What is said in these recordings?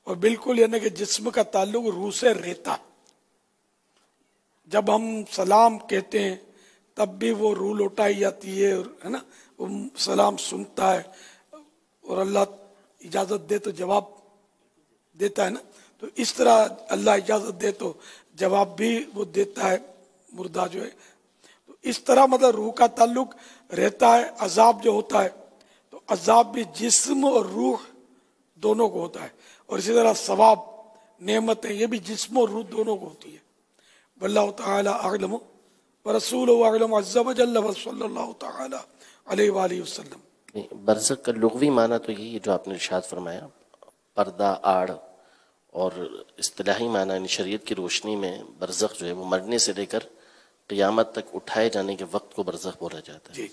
اور بالکل یعنی کہ جسم کا تعلق روح سے رہتا ہے. جب ہم سلام کہتے ہیں تب بھی وہ روح لوٹائی جاتی ہے نا, وہ سلام سنتا ہے اور اللہ اجازت دے تو جواب دیتا ہے نا. تو اس طرح اللہ اجازت دے تو جواب بھی وہ دیتا ہے مردہ جو ہے. تو اس طرح مطلب روح کا تعلق رہتا ہے. عذاب جو ہوتا ہے تو عذاب بھی جسم اور روح دونوں کو ہوتا ہے, اور اسی طرح ثواب نعمتیں یہ بھی جسم اور روح دونوں کو ہوتی ہے. واللہ تعالی اعلم ورسولہ اعلم عز وجل وصلی اللہ تعالی علیہ وآلہ وسلم. برزخ کا لغوی معنی تو یہی ہے جو آپ نے ارشاد فرمایا, پردہ, آڑ, اور اصطلاحی معنی یعنی شریعت کی روشنی میں برزخ جو ہے وہ مرنے سے لے کر قیامت تک اٹھائے جانے کے وقت کو برزخ بولا جاتا ہے. جی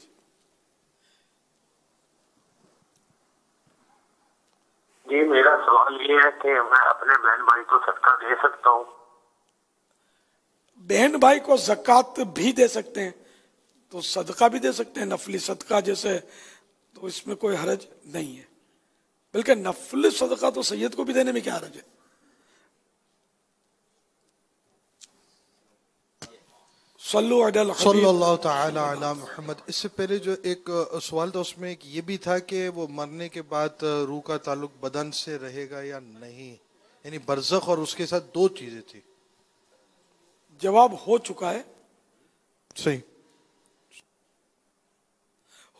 جی میرا سوال یہ ہے کہ میں اپنے بہن بھائی کو صدقہ دے سکتا ہوں؟ بہن بھائی کو زکوٰۃ بھی دے سکتے ہیں, تو صدقہ بھی دے سکتے ہیں نفلی صدقہ جیسے, تو اس میں کوئی حرج نہیں ہے. بلکہ نفلی صدقہ تو سید کو بھی دینے میں کیا حرج ہے. صلو علی الحبیب صلی اللہ تعالی علی محمد. اس سے پہلے جو ایک سوال تھا اس میں ایک یہ بھی تھا کہ وہ مرنے کے بعد روح کا تعلق بدن سے رہے گا یا نہیں, یعنی برزخ اور اس کے ساتھ دو چیزیں تھی. جواب ہو چکا ہے. صحیح.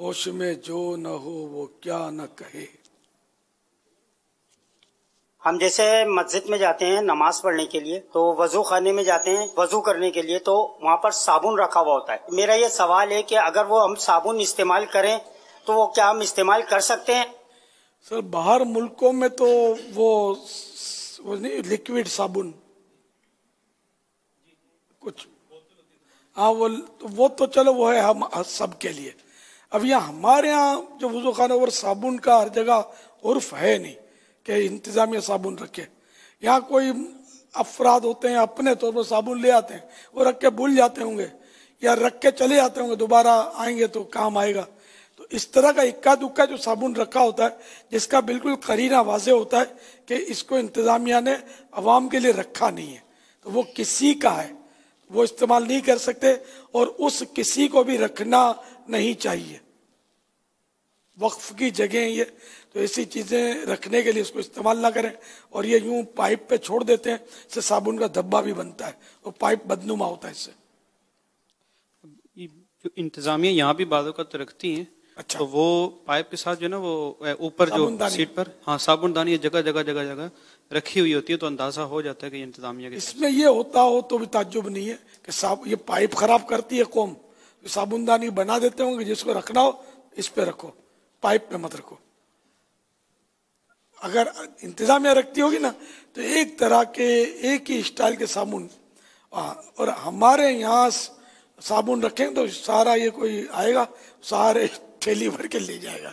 ہوش میں جو نہ ہو وہ کیا نہ کہے. ہم جیسے مسجد میں جاتے ہیں نماز پڑھنے کے لیے, تو وضو خانے میں جاتے ہیں وضو کرنے کے لیے, تو وہاں پر صابن رکھا ہوا ہوتا ہے. میرا یہ سوال ہے کہ اگر وہ ہم صابن استعمال کریں تو وہ کیا ہم استعمال کر سکتے ہیں؟ سر باہر ملکوں میں تو وہ نہیں لیکوڈ صابن کچھ, ہاں وہ تو چلو وہ ہے ہم سب کے لیے. اب یہاں ہمارے یہاں جو وضو خانہ اور صابن کا ہر جگہ عرف ہے نہیں کہ انتظامیہ صابن رکھے. یہاں کوئی افراد ہوتے ہیں اپنے طور پر صابن لے آتے ہیں, وہ رکھ کے بھول جاتے ہوں گے یا رکھ کے چلے جاتے ہوں گے, دوبارہ آئیں گے تو کام آئے گا. تو اس طرح کا اکا دکا جو صابن رکھا ہوتا ہے جس کا بالکل قرینہ واضح ہوتا ہے کہ اس کو انتظامیہ نے عوام کے لیے رکھا نہیں ہے, تو وہ کسی کا ہے, وہ استعمال نہیں کر سکتے, اور اس کسی کو بھی رکھنا نہیں چاہیے. وقف کی جگہ یہ, تو ایسی چیزیں رکھنے کے لیے اس کو استعمال نہ کریں. اور یہ یوں پائپ پہ چھوڑ دیتے ہیں, اس سے صابن کا دھبا بھی بنتا ہے, وہ پائپ بدنما ہوتا ہے اس سے. جو انتظامیہ یہاں بھی بعض اوقات رکھتی ہیں, اچھا, تو وہ پائپ کے ساتھ جو ہے نا وہ اوپر جو سیٹ پر ہاں صابن دانی جگہ جگہ جگہ جگہ رکھی ہوئی ہوتی ہے, تو اندازہ ہو جاتا ہے کہ یہ انتظامیہ کے. اس میں یہ ہوتا ہو تو بھی تعجب نہیں ہے کہ یہ پائپ خراب کرتی ہے قوم, صابن دانی بنا دیتے ہوں گے, جس کو رکھنا ہو اس پہ رکھو, پائپ پہ مت رکھو. اگر انتظامیہ رکھتی ہوگی نا تو ایک طرح کے ایک ہی اسٹائل کے صابن, اور ہمارے یہاں صابن رکھیں تو سارا یہ کوئی آئے گا سارے تھیلی بھر کے لے جائے گا.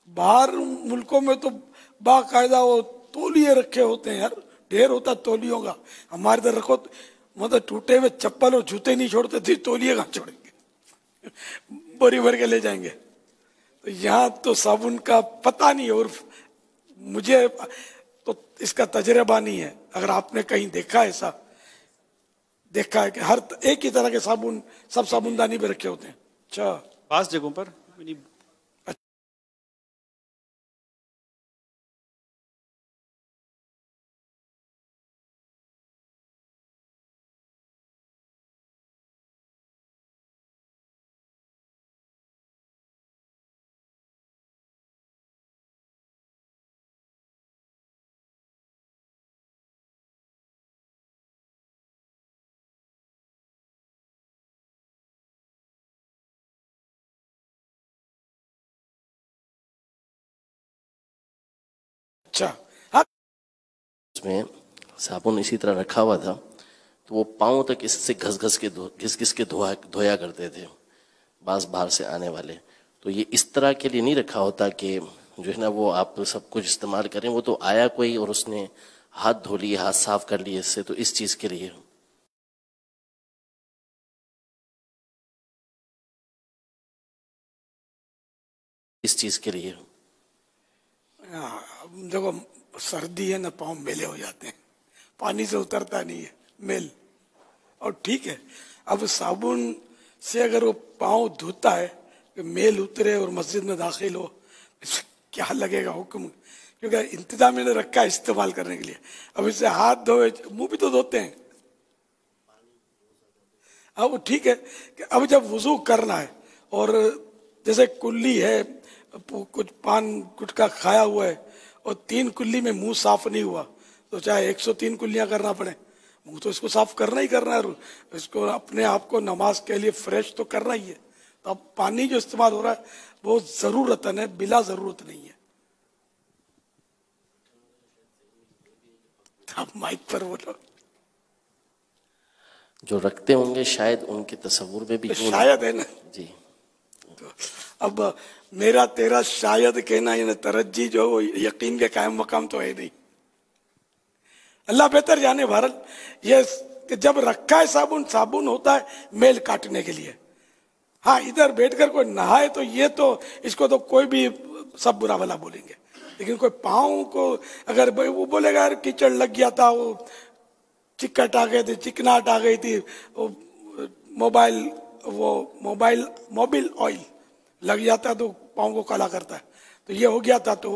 باہر ملکوں میں تو باقاعدہ وہ تولیے رکھے ہوتے ہیں, یار ڈھیر ہوتا تولیوں کا. ہمارے ادھر رکھو مطلب ٹوٹے ہوئے چپل اور جوتے نہیں چھوڑتے تھے, تولیے کہاں چھوڑیں گے, بوری بھر کے لے جائیں گے. تو یہاں تو صابن کا پتہ نہیں, اور مجھے تو اس کا تجربہ نہیں ہے. اگر آپ نے کہیں دیکھا ایسا, دیکھا ہے کہ ہر ایک ہی طرح کے صابن سب صابن دانی پہ رکھے ہوتے ہیں. اچھا, بعض جگہوں پر اچھا, ہاں اس میں صابن اسی طرح رکھا ہوا تھا, تو وہ پاؤں تک اس سے گھس گھس کے دھویا کرتے تھے بعض باہر سے آنے والے. تو یہ اس طرح کے لیے نہیں رکھا ہوتا کہ جو ہے نا وہ آپ سب کچھ استعمال کریں. وہ تو آیا کوئی اور اس نے ہاتھ دھو لیے, ہاتھ صاف کر لیے اس سے, تو اس چیز کے لیے دیکھو सर्दी है ना, पाँव मेले हो जाते हैं, पानी से उतरता नहीं है मेल। और ठीक है, अब साबुन से अगर वो पाँव धोता है कि मेल उतरे और मस्जिद में दाखिल हो, इससे क्या लगेगा हुक्म? क्योंकि इंतजाम ने रखा है इस्तेमाल करने के लिए। अब इससे हाथ धोए, मुंह भी तो धोते हैं। अब वो ठीक है कि अब जब वुजू करना है और जैसे कुल्ली है, कुछ पान गुटखा खाया हुआ है और 3 कुल्ली में मुंह साफ नहीं हुआ, तो चाहे 103 कुल्लियां करना पड़े, मुंह तो इसको साफ करना ही करना है। इसको अपने आप को नमाज के लिए फ्रेश तो करना ही है। तो अब पानी जो इस्तेमाल हो रहा है वो जरूरतन है, बिला जरूरत नहीं है। आप माइक पर बोलो। जो रखते होंगे शायद उनके तस्वुर में भी तो शायद है ना जी। तो अब मेरा तेरा शायद कहना, यानी तरज्जी जो वो यकीन के कायम मकाम तो है नहीं। अल्लाह बेहतर जाने। भारत ये कि जब रखा है साबुन, साबुन होता है मेल काटने के लिए। हाँ, इधर बैठकर कोई नहाए तो ये तो इसको तो कोई भी सब बुरा भला बोलेंगे, लेकिन कोई पाँव को अगर वो बोलेगा यार कीचड़ लग गया था, वो चिकट आ गए थे, चिकनाहट आ गई थी, मोबाइल ऑयल लग जाता है तो पाँव को काला करता है, तो ये हो गया था, तो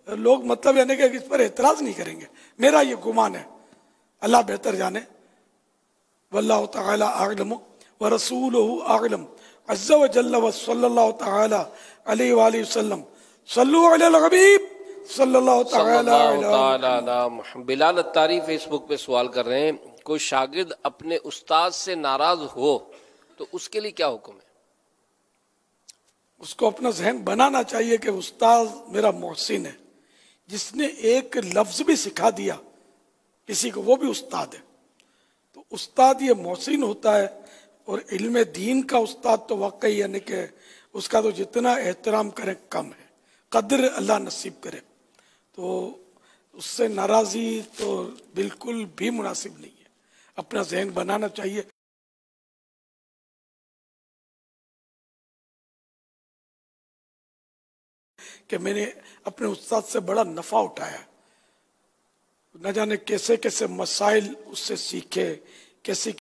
लोग मतलब यानी कि इस पर एतराज नहीं करेंगे। मेरा ये गुमान है, अल्लाह बेहतर जाने। वल्लाहु तआला अअलम व रसूलुहु अअलम अज़्ज़ा व जल्ल व सल्लल्लाहु तआला अलैहि व सल्लम सल्लु अलल हबीब सल्लल्लाहु तआला अलैहि। बिलाल अत्तारी फेसबुक पे सवाल कर रहे हैं, कोई शागिर्द अपने उस्ताद से नाराज हो तो उसके लिए क्या हुक्म है? उसको अपना जहन बनाना चाहिए कि उस्ताद मेरा मोहसिन है, जिसने एक लफ्ज भी सिखा दिया किसी को, वो भी उस्ताद है। तो उस्ताद ये मोहसिन होता है, और इल्म दीन का उस्ताद तो वाकई यानी कि उसका तो जितना एहतराम करें कम है, कद्र अल्लाह नसीब करे। तो उससे नाराजी तो बिल्कुल भी मुनासिब नहीं है। अपना जहन बनाना चाहिए कि मैंने अपने उस्ताद से बड़ा नफा उठाया, न जाने कैसे कैसे मसाइल उससे सीखे, कैसे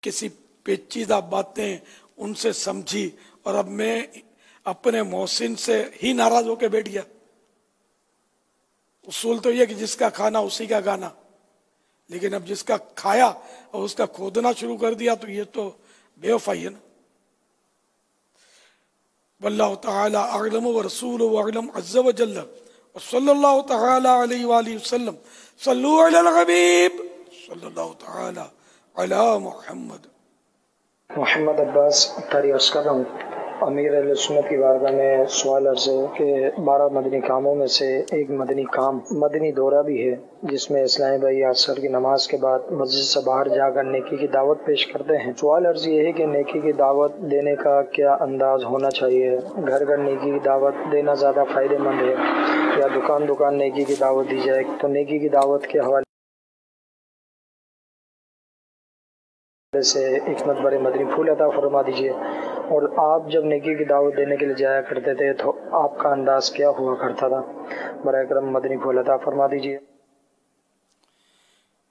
किसी पेचीदा बातें उनसे समझी, और अब मैं अपने मोहसिन से ही नाराज होकर बैठ गया। उसूल तो यह कि जिसका खाना उसी का गाना, लेकिन अब जिसका खाया और उसका खोदना शुरू कर दिया तो ये तो बेवफाई है ना। वल्लाहु तआला अअलम व रसूलुहु अअलम अज़्ज़ा व जल्ल व सल्लल्लाहु तआला अलैहि व सल्लम सल्लु अलल हबीब सल्लल्लाहु तआला अला मोहम्मद। मोहम्मद अब्बास अत्तारी अर्ज़ कर रहा हूँ, अमीर अहले सुन्नत की बारगाह में सवाल अर्ज़ है कि 12 मदनी कामों में से एक मदनी काम मदनी दौरा भी है, जिसमें इस्लामी भाई असर की नमाज के बाद मस्जिद से बाहर जाकर नेकी की दावत पेश करते हैं। सवाल अर्ज़ ये है कि नेकी की दावत देने का क्या अंदाज होना चाहिए? घर घर नेकी की दावत देना ज़्यादा फ़ायदेमंद है या दुकान दुकान नेकी की दावत दी जाए? तो नेकी की दावत के हवाले حوالے سے ایک مرتبہ مدنی پھول عطا فرما دیجیے، اور آپ جب نیکی کی دعوت دینے کے لیے جایا کرتے تھے تو آپ کا انداز کیا ہوا کرتا تھا؟ برائے کرم مدنی پھول عطا فرما دیجیے۔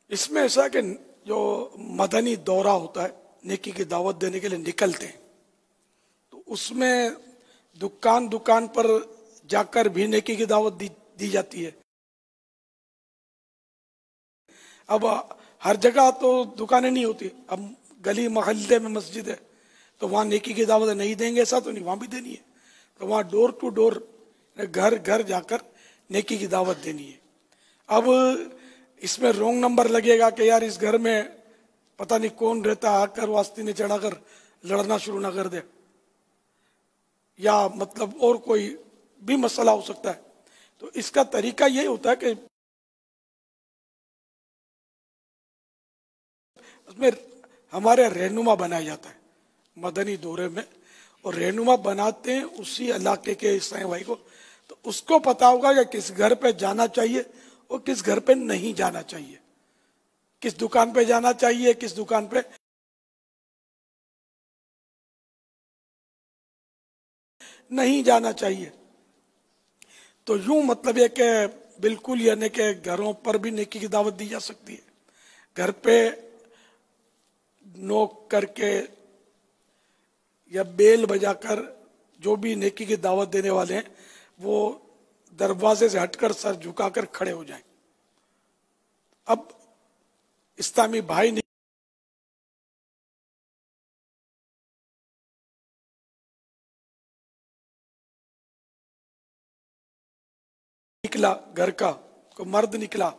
اس میں ایسا کہ جو مدنی دورہ ہوتا ہے نیکی کی دعوت دینے کے لیے نکلتے ہیں، تو اس میں دکان دکان پر جا کر بھی نیکی کی دعوت دی جاتی ہے۔ اب ہر جگہ تو دکانیں نہیں ہوتی، اب گلی محلے میں مسجد ہے تو وہاں نیکی کی دعوت نہیں دیں گے، ایسا تو نہیں، وہاں بھی دینی ہے، تو وہاں ڈور ٹو ڈور گھر گھر جا کر نیکی کی دعوت دینی ہے۔ اب اس میں رونگ نمبر لگے گا کہ یار اس گھر میں پتہ نہیں کون رہتا، آ کر واسطے نے چڑھا کر لڑنا شروع نہ کر دے، یا مطلب اور کوئی بھی مسئلہ ہو سکتا ہے۔ تو اس کا طریقہ یہ ہوتا ہے کہ اس میں ہمارے رہنما بنایا جاتا ہے مدنی دورے میں، اور رہنما بناتے ہیں اسی علاقے کے عیسائی بھائی کو، تو اس کو پتا ہوگا کہ کس گھر پہ جانا چاہیے اور کس گھر پہ نہیں جانا چاہیے، کس دکان پہ جانا چاہیے، کس دکان پہ نہیں جانا چاہیے۔ تو یوں مطلب یہ کہ بالکل یعنی کہ گھروں پر بھی نیکی کی دعوت دی جا سکتی ہے، گھر پہ نوک کر کے یا بیل بجا کر جو بھی نیکی کی دعوت دینے والے ہیں وہ دروازے سے ہٹ کر سر جھکا کر کھڑے ہو جائیں۔ اب اسلامی بھائی نکلا گھر کا، کوئی مرد نکلا،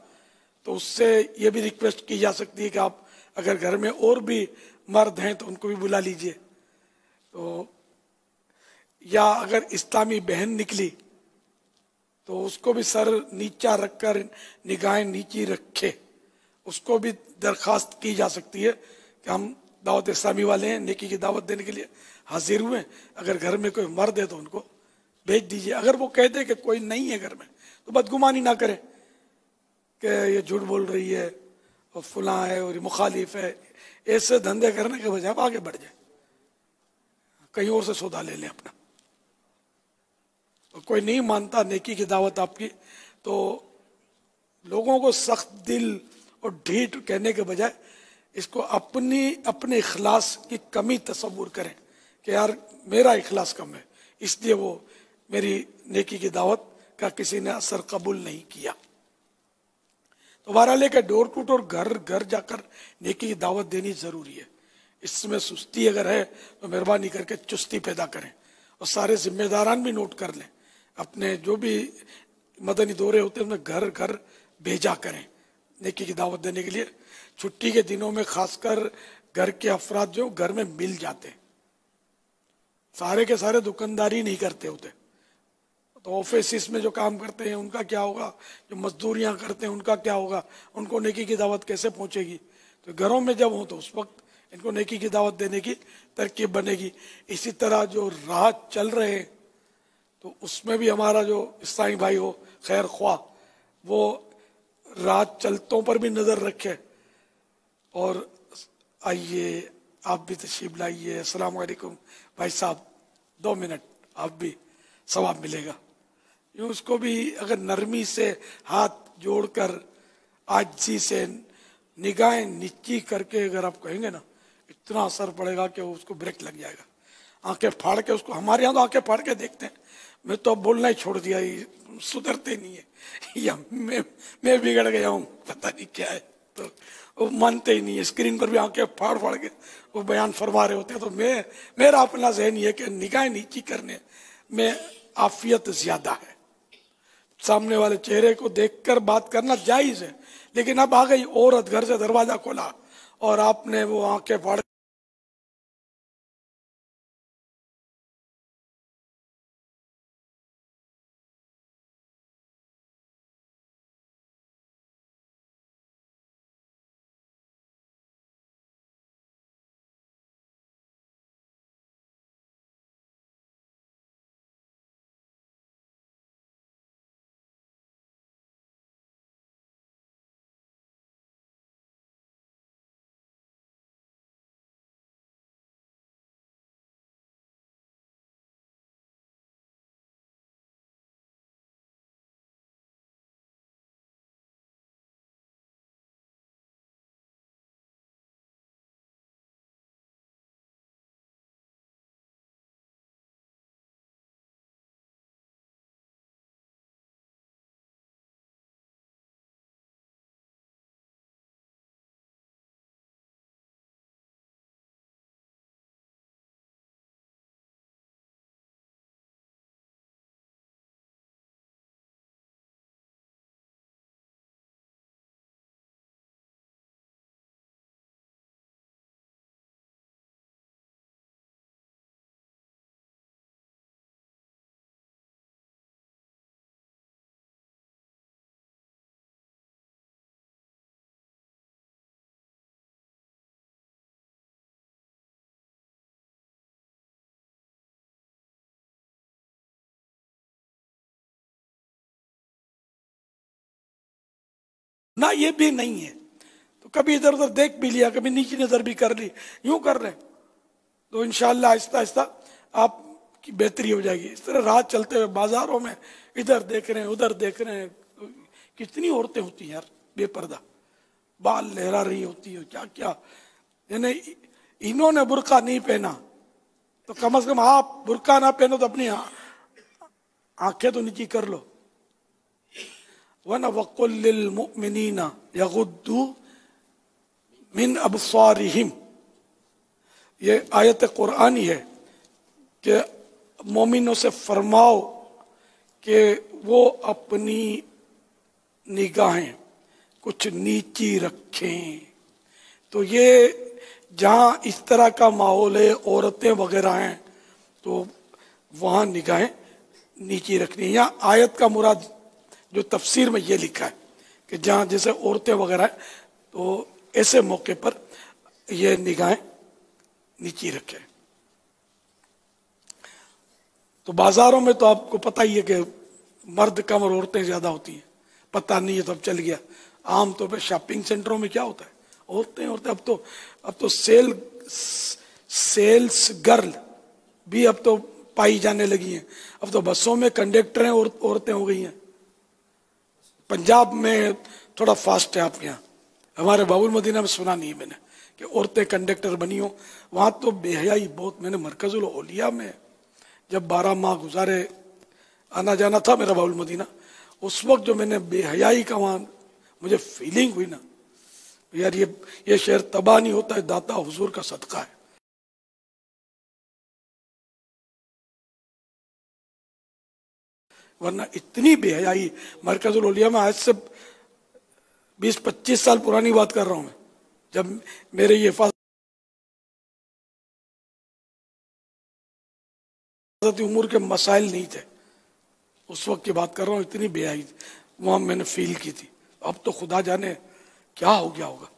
تو اس سے یہ بھی ریکویسٹ کی جا سکتی ہے کہ آپ اگر گھر میں اور بھی مرد ہیں تو ان کو بھی بلا لیجئے۔ تو یا اگر اسلامی بہن نکلی تو اس کو بھی سر نیچا رکھ کر نگاہیں نیچی رکھے، اس کو بھی درخواست کی جا سکتی ہے کہ ہم دعوت اسلامی والے ہیں، نیکی کی دعوت دینے کے لیے حاضر ہوئے، اگر گھر میں کوئی مرد ہے تو ان کو بھیج دیجئے۔ اگر وہ کہتے کہ کوئی نہیں ہے گھر میں تو بدگمانی نہ کرے کہ یہ جھوٹ بول رہی ہے اور فلاں ہے اور یہ مخالف ہے، ایسے دھندے کرنے کے بجائے آپ آگے بڑھ جائیں، کہیں اور سے سودا لے لیں اپنا۔ تو کوئی نہیں مانتا نیکی کی دعوت آپ کی، تو لوگوں کو سخت دل اور ڈھیٹ کہنے کے بجائے اس کو اپنے اخلاص کی کمی تصور کریں کہ یار میرا اخلاص کم ہے، اس لیے وہ میری نیکی کی دعوت کا کسی نے اثر قبول نہیں کیا۔ تو بہرحال کہ ڈور ٹو ڈور گھر گھر جا کر نیکی کی دعوت دینی ضروری ہے۔ اس میں سستی اگر ہے تو مہربانی کر کے چستی پیدا کریں، اور سارے ذمہ داران بھی نوٹ کر لیں، اپنے جو بھی مدنی دورے ہوتے ہیں ان میں گھر گھر بھیجا کریں نیکی کی دعوت دینے کے لیے۔ چھٹی کے دنوں میں خاص کر گھر کے افراد جو گھر میں مل جاتے ہیں، سارے کے سارے دکانداری نہیں کرتے ہوتے، تو آفیسز میں جو کام کرتے ہیں ان کا کیا ہوگا، جو مزدوریاں کرتے ہیں ان کا کیا ہوگا، ان کو نیکی کی دعوت کیسے پہنچے گی؟ تو گھروں میں جب ہوں تو اس وقت ان کو نیکی کی دعوت دینے کی ترکیب بنے گی۔ اسی طرح جو راہ چل رہے ہیں تو اس میں بھی ہمارا جو عیسائی بھائی ہو خیر خواہ وہ راہ چلتوں پر بھی نظر رکھے، اور آئیے آپ بھی تشریف لائیے، السلام علیکم بھائی صاحب، 2 منٹ آپ بھی ثواب ملے گا۔ یوں اس کو بھی اگر نرمی سے ہاتھ جوڑ کر عاجزی سے نگاہیں نیچی کر کے اگر آپ کہیں گے نا، اتنا اثر پڑے گا کہ اس کو بریک لگ جائے گا۔ آنکھیں پھاڑ کے اس کو، ہمارے یہاں تو آنکھیں پھاڑ کے دیکھتے ہیں، میں تو اب بولنا ہی چھوڑ دیا، سدھرتے نہیں ہے، یا میں بگڑ گیا ہوں پتہ نہیں کیا ہے، تو وہ مانتے ہی نہیں ہے، اسکرین پر بھی آنکھیں پھاڑ پھاڑ کے وہ بیان فرما رہے ہوتے ہیں۔ تو میرا اپنا ذہن یہ ہے کہ نگاہیں نیچی کرنے میں عافیت زیادہ ہے، سامنے والے چہرے کو دیکھ کر بات کرنا جائز ہے، لیکن اب آ گئی عورت، گھر سے دروازہ کھولا اور آپ نے وہ آنکھیں پھاڑ ना ये भी नहीं है। तो कभी इधर उधर देख भी लिया, कभी नीची नजर भी कर ली, यूं कर रहे हैं तो इंशाअल्लाह आहिस्ता आहिस्ता आपकी बेहतरी हो जाएगी। इस तरह रात चलते हुए बाजारों में इधर देख रहे हैं उधर देख रहे हैं, तो कितनी औरतें होती हैं यार बेपर्दा, बाल लहरा रही होती है, क्या क्या। यानी इन्होंने बुर्का नहीं पहना तो कम से कम आप बुर्का ना पहनो तो अपनी आंखें तो नीची कर लो। वना वक़ुल लिल मुमिनीना यगुद्दू मिन अबसारिहिम, ये आयत कुरानी है कि मोमिनों से फरमाओ कि वो अपनी निगाहें कुछ नीची रखें। तो ये जहाँ इस तरह का माहौल है, औरतें वगैरह हैं, तो वहाँ निगाहें नीची रखनी है। यहाँ आयत का मुराद जो तफसीर में ये लिखा है कि जहाँ जैसे औरतें वगैरह हैं तो ऐसे मौके पर ये निगाहें नीची रखें। तो बाजारों में तो आपको पता ही है कि मर्द कम और औरतें ज्यादा होती हैं, पता नहीं है तो अब चल गया। आम तौर पे शॉपिंग सेंटरों में क्या होता है, औरतें। अब तो सेल्स गर्ल भी अब तो पाई जाने लगी हैं। अब तो बसों में कंडक्टर हैं औरतें हो गई हैं। पंजाब में थोड़ा फास्ट है आपके यहाँ, हमारे बाबुल मदीना में सुना नहीं है मैंने कि औरतें कंडक्टर बनी हो। वहां तो बेहयाई बहुत। मैंने मरकजुल औलिया में जब 12 माह गुजारे, आना जाना था मेरा बाबुल मदीना, उस वक्त जो मैंने बेहयाई का वहां मुझे फीलिंग हुई ना, यार ये शहर तबाह नहीं होता है, दाता हुजूर का सदका है। वरना इतनी बेहयाई मरकजुल औलिया में, आज से 20-25 साल पुरानी बात कर रहा हूं मैं, जब मेरे ये हिफाजती उम्र के मसाइल नहीं थे, उस वक्त की बात कर रहा हूँ। इतनी बेहयाई वहां मैंने फील की थी। अब तो खुदा जाने क्या हो गया होगा।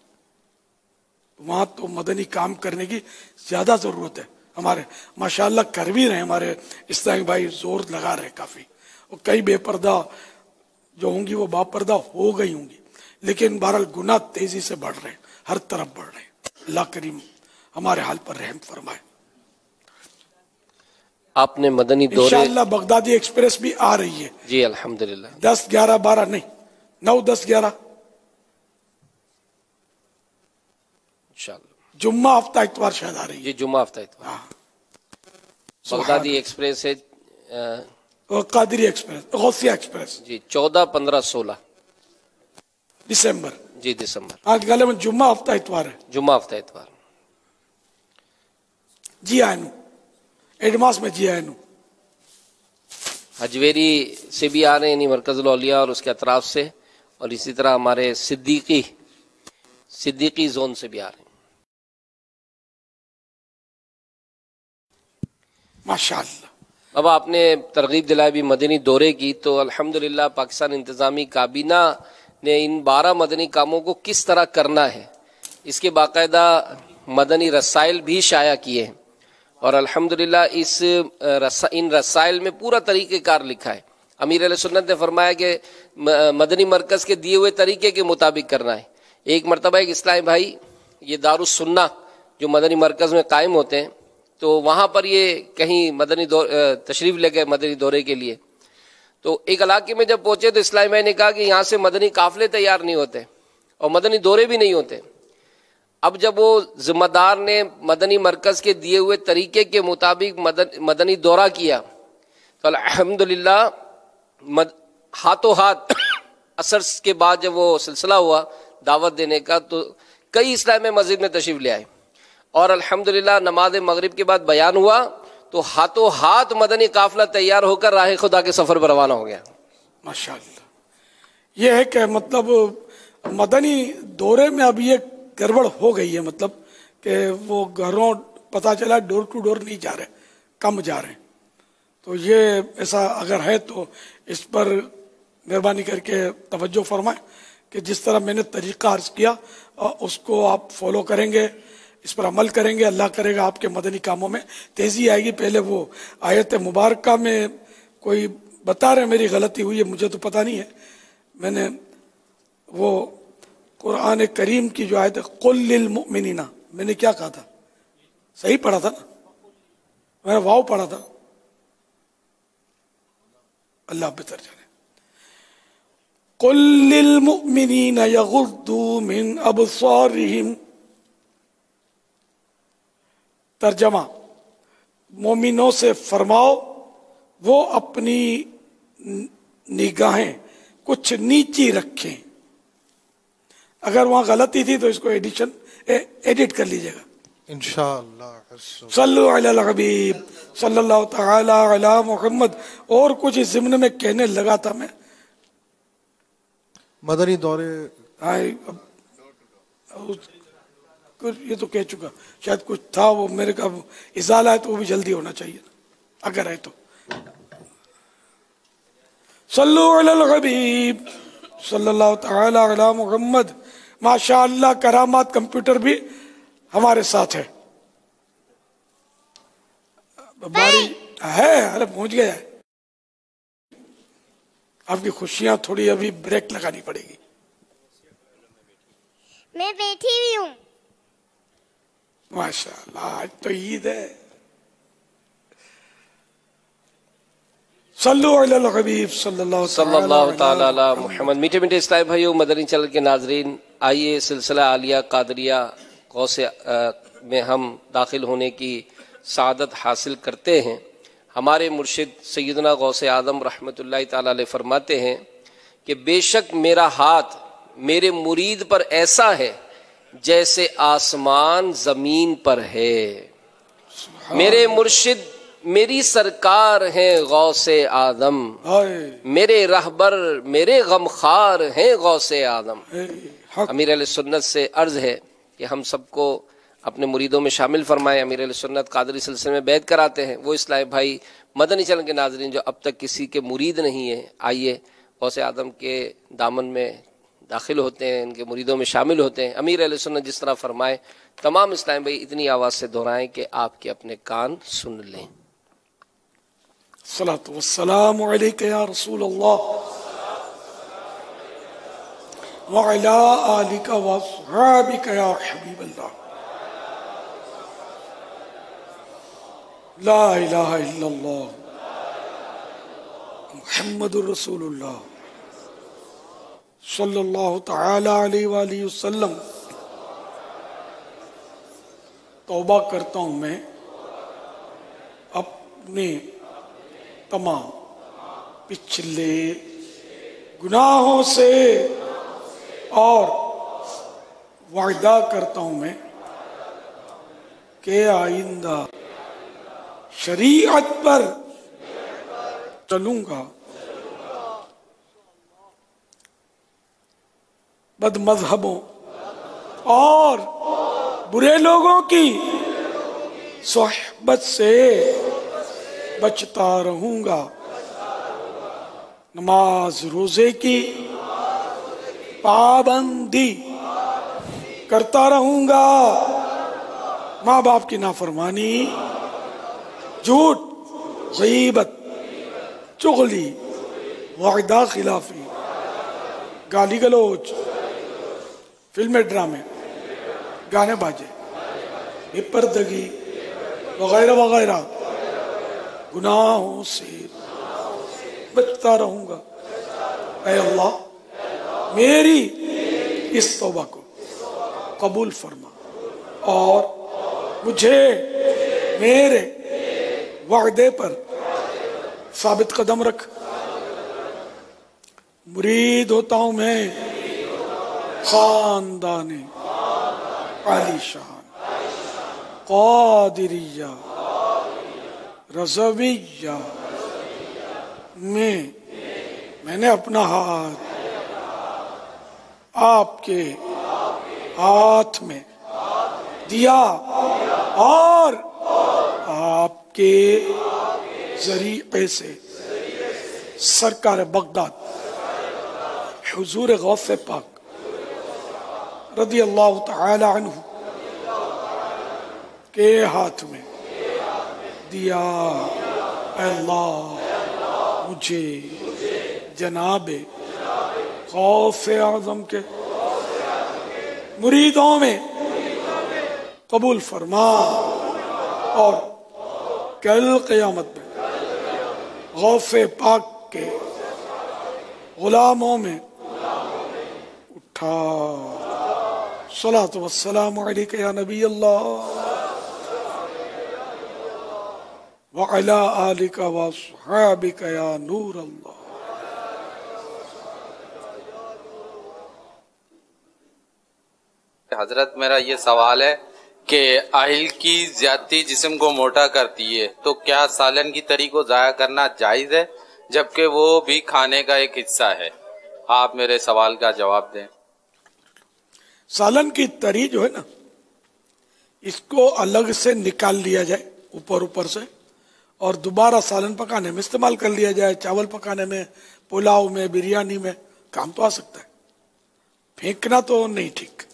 वहां तो मदनी काम करने की ज्यादा जरूरत है। हमारे माशाअल्लाह कर भी रहे, हमारे इस्लामी भाई जोर लगा रहे काफी, और कई बेपर्दा जो होंगी वो बापर्दा हो गई होंगी, लेकिन बहरहाल गुनाह तेजी से बढ़ रहे हैं, हर तरफ बढ़ रहे हैं। अल्लाह करीम हमारे हाल पर रहम फरमाए। आपने मदनी दौरे, इंशाअल्लाह बगदादी एक्सप्रेस भी आ रही है जी अल्हम्दुलिल्लाह, 10, 11, 12 नहीं 9, 10, 11 इंशाअल्लाह। जुम्मा हफ्ता इतवार शायद आ रही है। जी जुम्मा हफ्ता इतवार। बगदादी एक्सप्रेस है और कादरी एक्सप्रेस, गौसिया एक्सप्रेस जी 14, 15, 16 दिसंबर। जी दिसंबर। आज गले में जुम्मा हफ्ता इतवार है। जुम्मा हफ्ता इतवार। जी आयनु एडमास में जी आयनु हजवेरी से भी आ रहे हैं, मरकजुल औलिया और उसके अतराफ से, और इसी तरह हमारे सिद्दीकी जोन से भी आ रहे हैं। माशाअल्लाह। अब आपने तरगीब दिलाई भी मदनी दौरे की, तो अल्हम्दुलिल्लाह पाकिस्तान इंतजामी काबीना ने इन 12 मदनी कामों को किस तरह करना है, इसके बाकायदा मदनी रसाइल भी शाया किए हैं, और अल्हम्दुलिल्लाह इन रसाइल में पूरा तरीक़ेकार लिखा है। अमीर अहले सुन्नत ने फरमाया कि मदनी मरकज़ के दिए हुए तरीके के मुताबिक करना है। एक मरतबा एक इस्लामी भाई, ये दारुस सुन्ना जो मदनी मरकज़ में कायम होते हैं, तो वहाँ पर ये कहीं मदनी तशरीफ़ ले गए मदनी दौरे के लिए। तो एक इलाके में जब पहुंचे तो इस्लामी भाई ने कहा कि यहाँ से मदनी काफिले तैयार नहीं होते और मदनी दौरे भी नहीं होते। अब जब वो जिम्मेदार ने मदनी मरकज के दिए हुए तरीके के मुताबिक मदनी दौरा किया, तो अल्हम्दुलिल्लाह हाथों हाथ असर के बाद जब वो सिलसिला हुआ दावत देने का, तो कई इस्लामी मस्जिद में तशरीफ ले आए, और अल्हम्दुलिल्लाह नमाज मगरिब के बाद बयान हुआ तो हाथों हाथ मदनी काफिला तैयार होकर राह खुदा के सफर पर रवाना हो गया। माशाअल्लाह। ये है कि मतलब मदनी दौरे में अब ये गड़बड़ हो गई है, मतलब कि वो घरों पता चला डोर टू डोर नहीं जा रहे, कम जा रहे हैं। तो ये ऐसा अगर है तो इस पर मेहरबानी करके तवज्जो फरमाएं कि जिस तरह मैंने तरीका अर्ज किया उसको आप फॉलो करेंगे, इस पर अमल करेंगे, अल्लाह करेगा आपके मदनी कामों में तेजी आएगी। पहले वो आयत मुबारका में कोई बता रहे मेरी गलती हुई है, मुझे तो पता नहीं है, मैंने वो قرآن کریم کی جو آیت ہے قل للمؤمنین، میں نے کیا کہا تھا؟ صحیح پڑھا تھا نا؟ میں نے واو پڑھا تھا؟ اللہ بہتر جانے. قل للمؤمنین یغضوا من ابصارہم. ترجمہ، مومنوں سے فرماؤ وہ اپنی نگاہیں کچھ نیچی رکھیں. اگر وہاں غلطی تھی تو اس کو ایڈٹ کر لیجئے گا انشاءاللہ. صلو علی الحبیب صلی اللہ تعالی علی محمد. اور کچھ اس ضمن میں کہنے لگا تھا میں، مدنی دورے یہ تو کہہ چکا، شاید کچھ تھا وہ میرے کا ازالہ ہے تو وہ بھی جلدی ہونا چاہیے اگر ہے تو. صلو علی الحبیب صلی اللہ تعالی علی محمد. ماشاء اللہ کرامات کمپیوٹر بھی ہمارے ساتھ ہے. باری ہے، ارے پہنچ گیا ہے. آپ کی خوشیاں تھوڑی ابھی بریک لگانی پڑے گی. میں بیٹھی ہوئی ہوں. ماشاء اللہ آج تو عید ہے. صلو علی الحبیب صلی اللہ تعالی علی محمد. میٹھے میٹھے اسلامی بھائیو، مدنی چینل کے ناظرین، آئیے سلسلہ عالیہ قادریہ غوث میں ہم داخل ہونے کی سعادت حاصل کرتے ہیں. ہمارے مرشد سیدنا غوث اعظم رحمۃ اللہ تعالی علیہ فرماتے ہیں کہ بے شک میرا ہاتھ میرے مرید پر ایسا ہے جیسے آسمان زمین پر ہے. میرے مرشد میری سرکار ہیں غوث اعظم، میرے رہبر میرے غمخوار ہیں غوث اعظم. امیر علیہ سنت سے عرض ہے کہ ہم سب کو اپنے مریدوں میں شامل فرمائیں. امیر علیہ سنت قادری سلسلے میں بیعت کراتے ہیں. وہ اسلامی بھائی مدنی چینل کے ناظرین جو اب تک کسی کے مرید نہیں ہیں، آئیے غوث اعظم کے دامن میں داخل ہوتے ہیں، ان کے مریدوں میں شامل ہوتے ہیں. امیر علیہ سنت جس طرح فرمائے تمام اسلامی بھائی اتنی آواز سے دہرائیں کہ آپ کے اپنے کان سن لیں. الصلاۃ والسلام علیک یا رسول اللہ وعلی آلک واصحابک یا حبیب اللہ. لا الہ الا اللہ محمد الرسول اللہ صلی اللہ تعالی علیہ وآلہ وسلم. توبہ کرتا ہوں میں اپنے تمام پچھلے گناہوں سے اور وعدہ کرتا ہوں میں کہ آئندہ شریعت پر چلوں گا. بد مذہبوں اور برے لوگوں کی صحبت سے بچتا رہوں گا. نماز روزے کی پابندی کرتا رہوں گا. ماں باپ کی نافرمانی، جھوٹ، غیبت، چغلی، وعدہ خلافی، گالی گلوچ، فلمیں ڈرامے، گانے باجے، بے پردگی وغیرہ وغیرہ گناہوں سے بچتا رہوں گا. اے اللہ میری اس توبہ کو قبول فرما اور مجھے میرے وعدے پر ثابت قدم رکھ. مرید ہوتا ہوں میں خاندان عالی شان قادریہ رضویہ میں نے اپنا ہاتھ آپ کے ہاتھ میں دیا اور آپ کے ذریعے سے سرکار بغداد حضور غوث پاک رضی اللہ تعالی عنہ کے ہاتھ میں دیا. اے اللہ مجھے جناب غوث اعظم کے मुरीदों में कबूल फरमा और कल क़यामत में गौफ़े पाक के गुलामों में उठा। सलातो वस्सलामु अलैका या नबी अल्लाह व अला आलिका व अस्हाबिका या नूर अल्लाह। हजरत, मेरा ये सवाल है कि आहिल की ज्यादती जिस्म को मोटा करती है, तो क्या सालन की तरी को ज़ाया करना जायज़ है, जबकि वो भी खाने का एक हिस्सा है? आप मेरे सवाल का जवाब दें। सालन की तरी जो है ना, इसको अलग से निकाल लिया जाए ऊपर से, और दोबारा सालन पकाने में इस्तेमाल कर लिया जाए, चावल पकाने में, पुलाव में, बिरयानी में काम तो आ सकता है, फेंकना तो नहीं ठीक।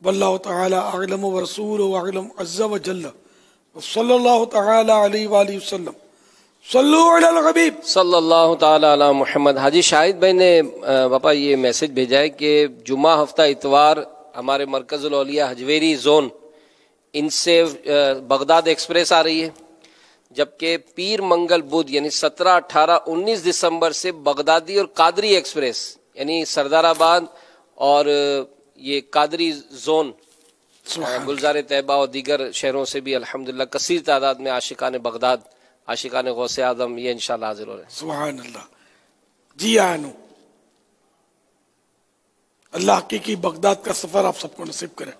वल्लाहु तआला अअलम व रसूलुहु अअलम अज़्ज़ा व जल्ल व सल्लल्लाहु तआला अलैहि व आलिहि वसल्लम सल्लु अलल हबीब सल्लल्लाहु ताला अला मुहम्मद। हाजी शाहिद भाई ने पापा ये मैसेज भेजा है कि जुमा हफ्ता इतवार हमारे मरकजुल औलिया हजवेरी जोन इनसे बगदाद एक्सप्रेस आ रही है, जबकि पीर मंगल बुध यानी 17, 18, 19 दिसंबर से बगदादी और कादरी एक्सप्रेस यानी सरदाराबाद और ये कादरी जोन गुलजार तैयबा और दीगर शहरों से भी अल्हम्दुलिल्लाह कसीर तादाद में आशिकान बगदाद, आशिकान गौसे आजम ये इंशाल्लाह हाजिर हो रहे हैं। सुभान अल्लाह। जी आनु अल्लाह की बगदाद का सफर आप सबको नसीब करे।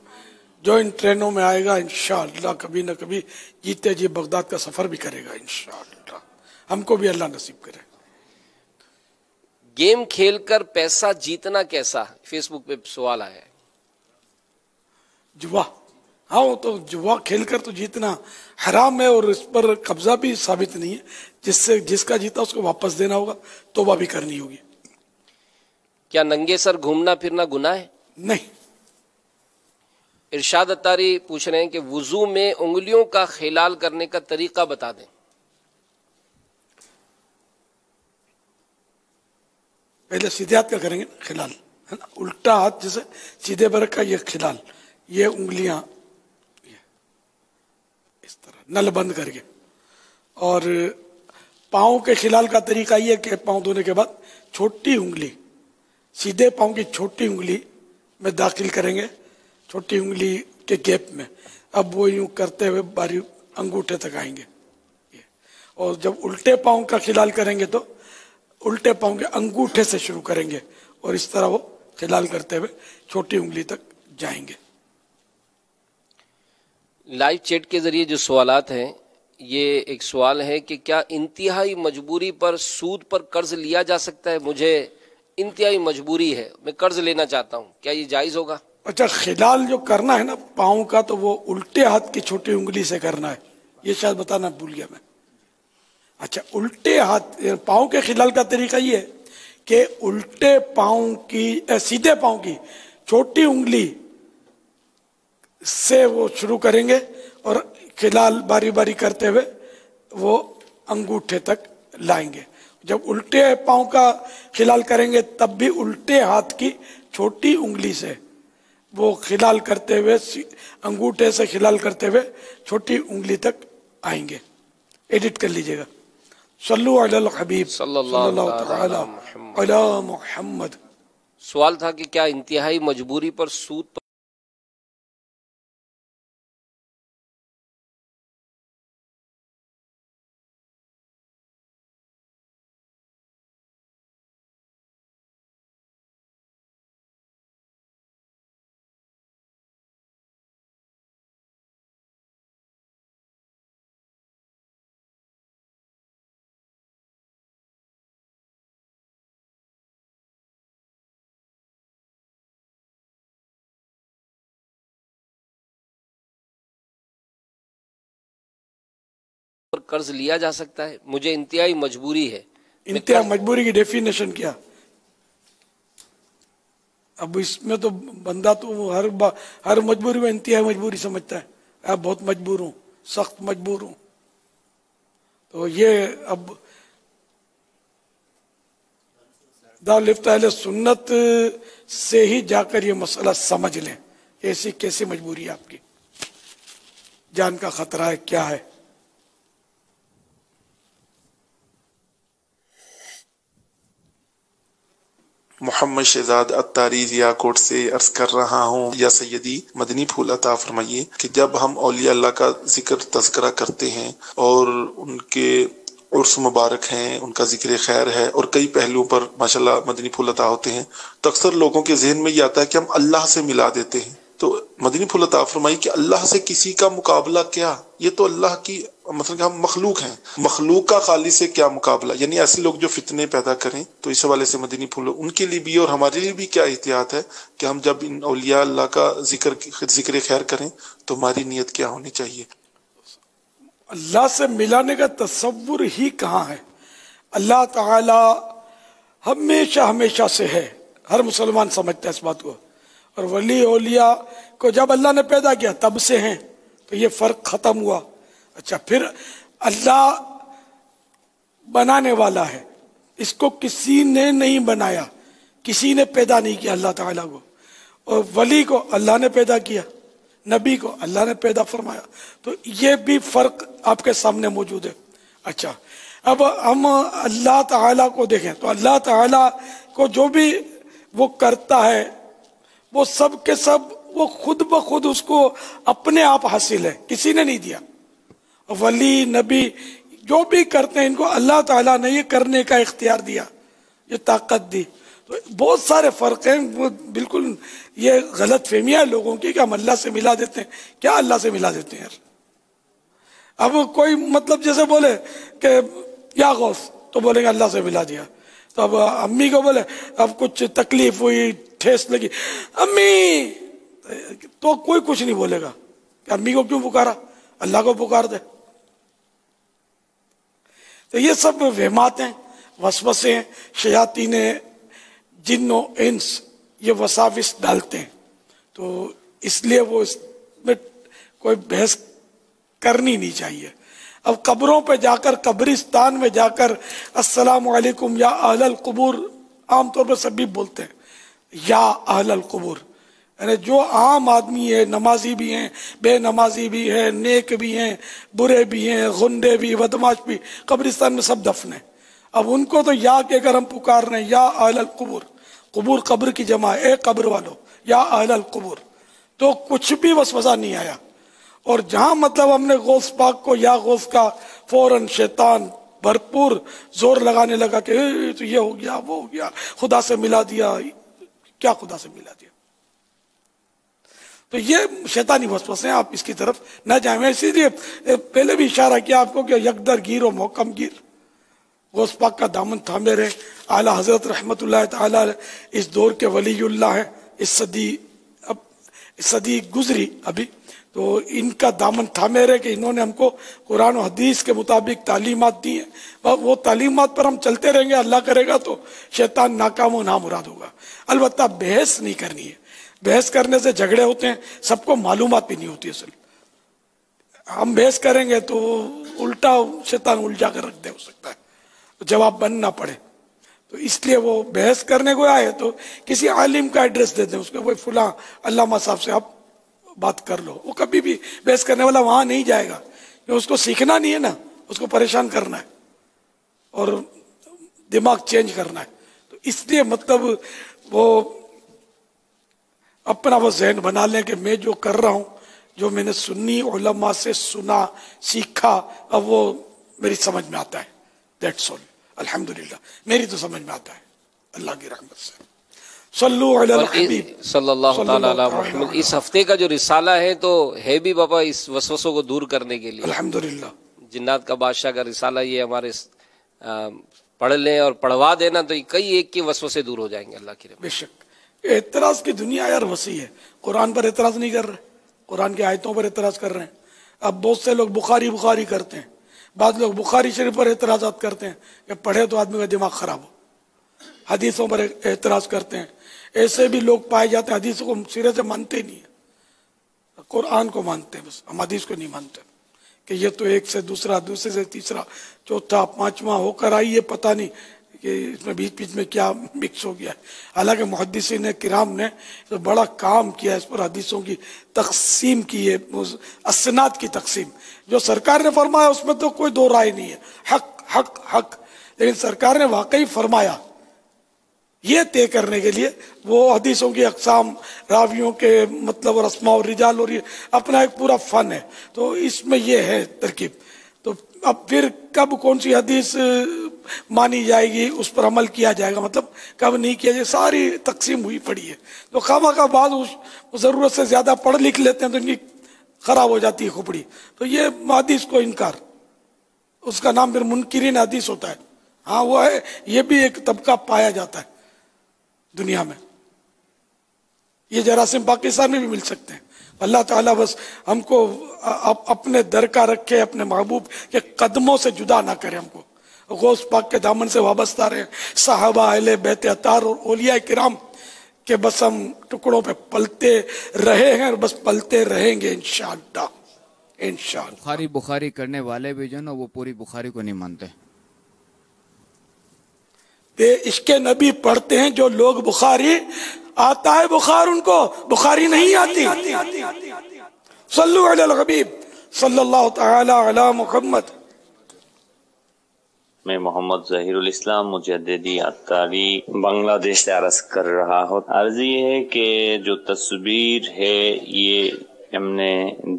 जो इन ट्रेनों में आएगा इंशाअल्लाह कभी न कभी जीते जी बगदाद का सफर भी करेगा इंशाअल्लाह, हमको भी अल्लाह नसीब करे। गेम खेलकर पैसा जीतना कैसा, फेसबुक पे सवाल आया है। जुआ, हाँ वो तो जुआ खेलकर तो जीतना हराम है और इस पर कब्जा भी साबित नहीं है, जिसका जीता उसको वापस देना होगा, तौबा भी करनी होगी। क्या नंगे सर घूमना फिरना गुनाह है? नहीं। इरशाद अत्तारी पूछ रहे हैं कि वुजू में उंगलियों का खिलाल करने का तरीका बता दें। पहले सीधे हाथ का करेंगे खिलाल, है ना, उल्टा हाथ जैसे सीधे पर रखा, ये खिलाल, ये उंगलियां इस तरह नल बंद करके, और पाँव के खिलाल का तरीका ये कि पाँव धोने के बाद छोटी उंगली सीधे पाँव की छोटी उंगली में दाखिल करेंगे, छोटी उंगली के गैप में। अब वो यूं करते हुए बारी अंगूठे तक आएंगे, और जब उल्टे पाँव का खिलाल करेंगे तो उल्टे पाँव के अंगूठे से शुरू करेंगे और इस तरह वो खिलाल करते हुए छोटी उंगली तक जाएंगे। लाइव चैट के जरिए जो सवालात हैं, ये एक सवाल है कि क्या इंतहाई मजबूरी पर सूद पर कर्ज लिया जा सकता है? मुझे इंतहाई मजबूरी है, मैं कर्ज लेना चाहता हूँ, क्या ये जायज होगा? अच्छा, खिलाल जो करना है ना पाँव का, तो वो उल्टे हाथ की छोटी उंगली से करना है, ये शायद बताना भूल गया मैं। अच्छा, उल्टे हाथ पाँव के खिलाल का तरीका ये है कि उल्टे पाँव की सीधे पाँव की छोटी उंगली से वो शुरू करेंगे और खिलाल बारी बारी करते हुए वो अंगूठे तक लाएंगे। जब उल्टे पाँव का खिलाल करेंगे तब भी उल्टे हाथ की छोटी उंगली से वो खिलाल करते हुए अंगूठे से खिलाल करते हुए छोटी उंगली तक आएंगे। एडिट कर लीजिएगा। सल्लु अलल हबीब सल्लल्लाहु तआला अला मुहम्मद। सवाल था कि क्या इंतहाई मजबूरी पर सूद कर्ज लिया जा सकता है? मुझे इंतहाई मजबूरी है। इंतहाई मजबूरी की डेफिनेशन क्या? अब इसमें तो बंदा तो हर मजबूरी में इंतहाई मजबूरी समझता है। अब बहुत मजबूर हूं, सख्त मजबूर हूं, तो ये अब दारुल इफ्ता अहले सुन्नत से ही जाकर ये मसला समझ लें, ऐसी कैसी मजबूरी है आपकी, जान का खतरा है, क्या है। मोहम्मद शहजाद अत्तारी जियाकोट से अर्ज कर रहा हूँ, या सैयदी मदनी फूल अता फरमाइए कि जब हम औलिया अल्लाह का जिक्र तज़किरा करते हैं और उनके उर्स मुबारक हैं, उनका जिक्र खैर है और कई पहलुओं पर माशाल्लाह मदनी फूल अता होते हैं, तो अक्सर लोगों के जहन में ये आता है कि हम अल्लाह से मिला देते हैं। तो मदनी फूल अता फरमाइए कि अल्लाह से किसी का मुकाबला क्या, ये तो अल्लाह की मतलब कि हम मखलूक हैं, मखलूक का खाली से क्या मुकाबला। यानी ऐसे लोग जो फितने पैदा करें, तो इस हवाले से मदनी फूल उनके लिए भी और हमारे लिए भी क्या एहतियात है कि हम जब इन औलिया अल्लाह का जिक्र खैर करें तो हमारी नीयत क्या होनी चाहिए। अल्लाह से मिलाने का तसव्वुर ही कहाँ है। अल्लाह ताला हमेशा हमेशा से है, हर मुसलमान समझता है इस बात को। और वली औलिया को जब अल्लाह ने पैदा किया तब से हैं, तो ये फर्क खत्म हुआ। अच्छा, फिर अल्लाह बनाने वाला है, इसको किसी ने नहीं बनाया, किसी ने पैदा नहीं किया अल्लाह ताला को। और वली को अल्लाह ने पैदा किया, नबी को अल्लाह ने पैदा फरमाया, तो ये भी फर्क आपके सामने मौजूद है। अच्छा, अब हम अल्लाह ताला को देखें तो अल्लाह ताला को जो भी वो करता है वो सब के सब वो खुद ब खुद उसको अपने आप हासिल है, किसी ने नहीं दिया। वली नबी जो भी करते हैं इनको अल्लाह ताला ने ये करने का इख्तियार दिया, ये ताकत दी। तो बहुत सारे फर्क हैं, वो बिल्कुल ये गलत फहमियां लोगों की कि हम अल्लाह से मिला देते हैं। क्या अल्लाह से मिला देते हैं यार? अब कोई मतलब जैसे बोले कि या गौस, तो बोलेंगे अल्लाह से मिला दिया। तो अब अम्मी को बोले अब कुछ तकलीफ हुई, ठेस लगी, अम्मी, तो कोई कुछ नहीं बोलेगा कि अम्मी को क्यों पुकारा, अल्लाह को पुकार दे। तो ये सब वहमात हैं, वसवसे हैं, शयातीन जिन्नो इंस ये वसाविस डालते हैं। तो इसलिए वो इसमें कोई बहस करनी नहीं चाहिए। अब कब्रों पे जाकर, कब्रिस्तान में जाकर अस्सलाम वालेकुम या अहलल कुबूर, आमतौर पर सभी बोलते हैं या अहलल कुबूर, यानी जो आम आदमी है, नमाजी भी हैं, बेनमाजी भी है, नेक भी हैं, बुरे भी हैं, गुंडे भी, बदमाश भी, कब्रिस्तान में सब दफन है। अब उनको तो या कहकर हम पुकार रहे हैं या अहलल कुबूर, कुबूर कब्र की जमा, ए कब्र वालों या अहलल कुबूर, तो कुछ भी वसवसा नहीं आया। और जहां मतलब हमने गौस पाक को या गौस का, फौरन शैतान भरपूर जोर लगाने लगा कि तो ये हो गया, वो हो गया, खुदा से मिला दिया। क्या खुदा से मिला दिया? तो ये शैतानी वसवसे हैं, आप इसकी तरफ न जाए। मैं इसीलिए पहले भी इशारा किया आपको कि यकदर गिर और मोहकम गिर, गौस पाक का दामन थामे रहे। आला हजरत रहमतुल्लाह ताला इस दौर के वलीउल्लाह है, इस सदी गुजरी अभी, तो इनका दामन थामे रहे कि इन्होंने हमको कुरान और हदीस के मुताबिक तालीमात दी है। वो तालीमात पर हम चलते रहेंगे, अल्लाह करेगा तो शैतान नाकाम और नामुराद होगा। अलबत्ता बहस नहीं करनी है, बहस करने से झगड़े होते हैं, सबको मालूमात भी नहीं होती असल। हम बहस करेंगे तो उल्टा शैतान उलझा कर रख दे, हो सकता है जवाब बनना पड़े। तो इसलिए वो बहस करने को आए तो किसी आलिम का एड्रेस दे दें उसको, भाई फुला अल्लामा साहब से आप बात कर लो। वो कभी भी बहस करने वाला वहां नहीं जाएगा, उसको सीखना नहीं है ना, उसको परेशान करना है और दिमाग चेंज करना है। तो इसलिए मतलब वो अपना वो ज़हन बना लें कि मैं जो कर रहा हूं, जो मैंने सुन्नी उलमा से सुना, सीखा, अब वो मेरी समझ में आता है। दैट्स ऑल, अल्हम्दुलिल्लाह मेरी तो समझ में आता है अल्लाह की रहमत से। सल्लल्लाहु अलैहि वसल्लम। इस हफ्ते का जो रिसाला है तो है भी बाबा इस वसवसों को दूर करने के लिए। अल्हम्दुलिल्लाह, जिन्नात का बादशाह का रिसाला ये हमारे पढ़ लें और पढ़वा देना तो कई एक के वसवसे दूर हो जाएंगे अल्लाह की रहमत। बेशक एतराज की दुनिया यार वसी है, कुरान पर एतराज नहीं कर रहे, कुरान की आयतों पर एतराज कर रहे हैं। अब बहुत से लोग बुखारी करते हैं, बाद लोग बुखारी शरीफ पर एतराजात करते हैं कि पढ़े तो आदमी का दिमाग खराब हो, हदीसों पर एतराज करते हैं। ऐसे भी लोग पाए जाते हैं हदीसों को सिरे से मानते नहीं है, कुरान को मानते हैं बस, हम हदीस को नहीं मानते कि ये तो एक से दूसरा, दूसरे से तीसरा, चौथा, पांचवा होकर आई, ये पता नहीं کہ اس میں بیچ بیچ میں کیا مکس ہو گیا ہے. حالانکہ محدثین کرام نے تو بڑا کام کیا اس پر، حدیثوں کی تقسیم کی ہے، اسناد کی تقسیم. جو سرکار نے فرمایا اس میں تو کوئی دو رائے نہیں ہے، حق حق حق. لیکن سرکار نے واقعی فرمایا، یہ طے کرنے کے لیے وہ حدیثوں کی اقسام، راویوں کے مطلب اور اسماء اور رجال، اور یہ اپنا ایک پورا فن ہے. تو اس میں یہ ہے ترکیب. تو اب پھر کب کون سی حدیث مانی جائے گی، اس پر عمل کیا جائے گا، مطلب کب نہیں کیا جائے، ساری تقسیم ہوئی پڑی ہے. تو خواہ کا بعض ضرورت سے زیادہ پڑھ لکھ لیتے ہیں تو ان کی خراب ہو جاتی ہے کھوپڑی. تو یہ حدیث کو انکار، اس کا نام پھر منکرین حدیث ہوتا ہے. ہاں وہ ہے، یہ بھی ایک طبقہ پایا جاتا ہے دنیا میں. یہ جراثیم پاکستان میں بھی مل سکتے ہیں. اللہ تعالیٰ بس ہم کو اپنے در کا رکھے، اپنے محبوب کے قدموں سے جدا نہ کرے. ہم کو غوث پاک کے دامن سے وابستہ رہے، صحابہ، اہل بیت اطہار اور اولیاء کرام کہ بس ہم ٹکڑوں پہ پلتے رہے ہیں اور بس پلتے رہیں گے انشاءاللہ. بخاری کرنے والے بھی جو نا وہ پوری بخاری کو نہیں مانتے. بے عشق نبی پڑھتے ہیں جو لوگ، بخاری آتا ہے بخار ان کو، بخاری نہیں آتی. صلو علی الحبیب صلی اللہ تعالی علی محمد. میں محمد ظہیر الاسلام مجددی عطاری بنگلہ دیش سے عرض کر رہا ہوں. عرض یہ ہے کہ جو تصویر ہے یہ ہم نے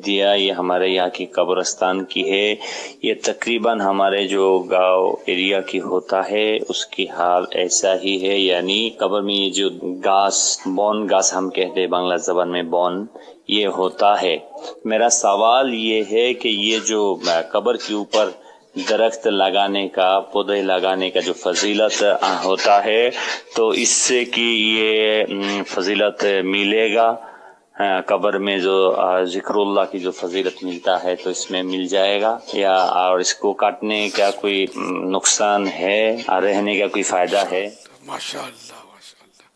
دیا، یہ ہمارے یہاں کی قبرستان کی ہے. یہ تقریباً ہمارے جو گاؤں ایریا کی ہوتا ہے اس کی حال ایسا ہی ہے. یعنی قبر میں یہ جو گھاس، بون گھاس ہم کہتے ہیں بنگلہ زبان میں بون، یہ ہوتا ہے. میرا سوال یہ ہے کہ یہ جو قبر کے اوپر درخت لگانے کا، پودے لگانے کا جو فضیلت ہوتا ہے، تو اس سے کہ یہ فضیلت ملے گا قبر میں جو ذکر اللہ کی جو فضیلت ملتا ہے تو اس میں مل جائے گا، یا اور اس کو کاٹنے کا کوئی نقصان ہے، رہنے کا کوئی فائدہ ہے؟ ماشاءاللہ ماشاءاللہ.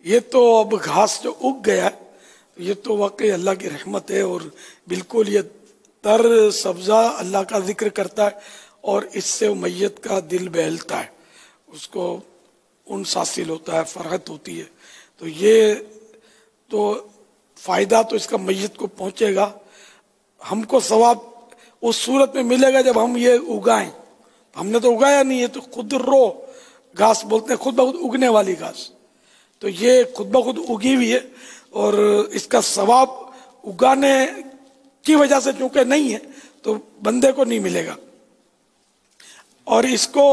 یہ تو اب گھاس جو اگ گیا ہے یہ تو واقعی اللہ کی رحمت ہے، اور بالکل یہ تر سبزہ اللہ کا ذکر کرتا ہے، اور اس سے میت کا دل بہلتا ہے، اس کو انس حاصل ہوتا ہے، فرحت ہوتی ہے. تو یہ تو فائدہ تو اس کا میت کو پہنچے گا. ہم کو ثواب اس صورت میں ملے گا جب ہم یہ اگائیں. ہم نے تو اگایا نہیں، ہے تو خود رو گھاس بولتے ہیں، خود بخود اگنے والی گھاس. تو یہ خود بخود اگی ہوئی ہے، اور اس کا ثواب اگانے کی وجہ سے چونکہ نہیں ہے تو بندے کو نہیں ملے گا. اور اس کو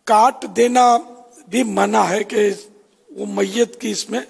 کاٹ دینا بھی منع ہے کہ وہ میت کی اس میں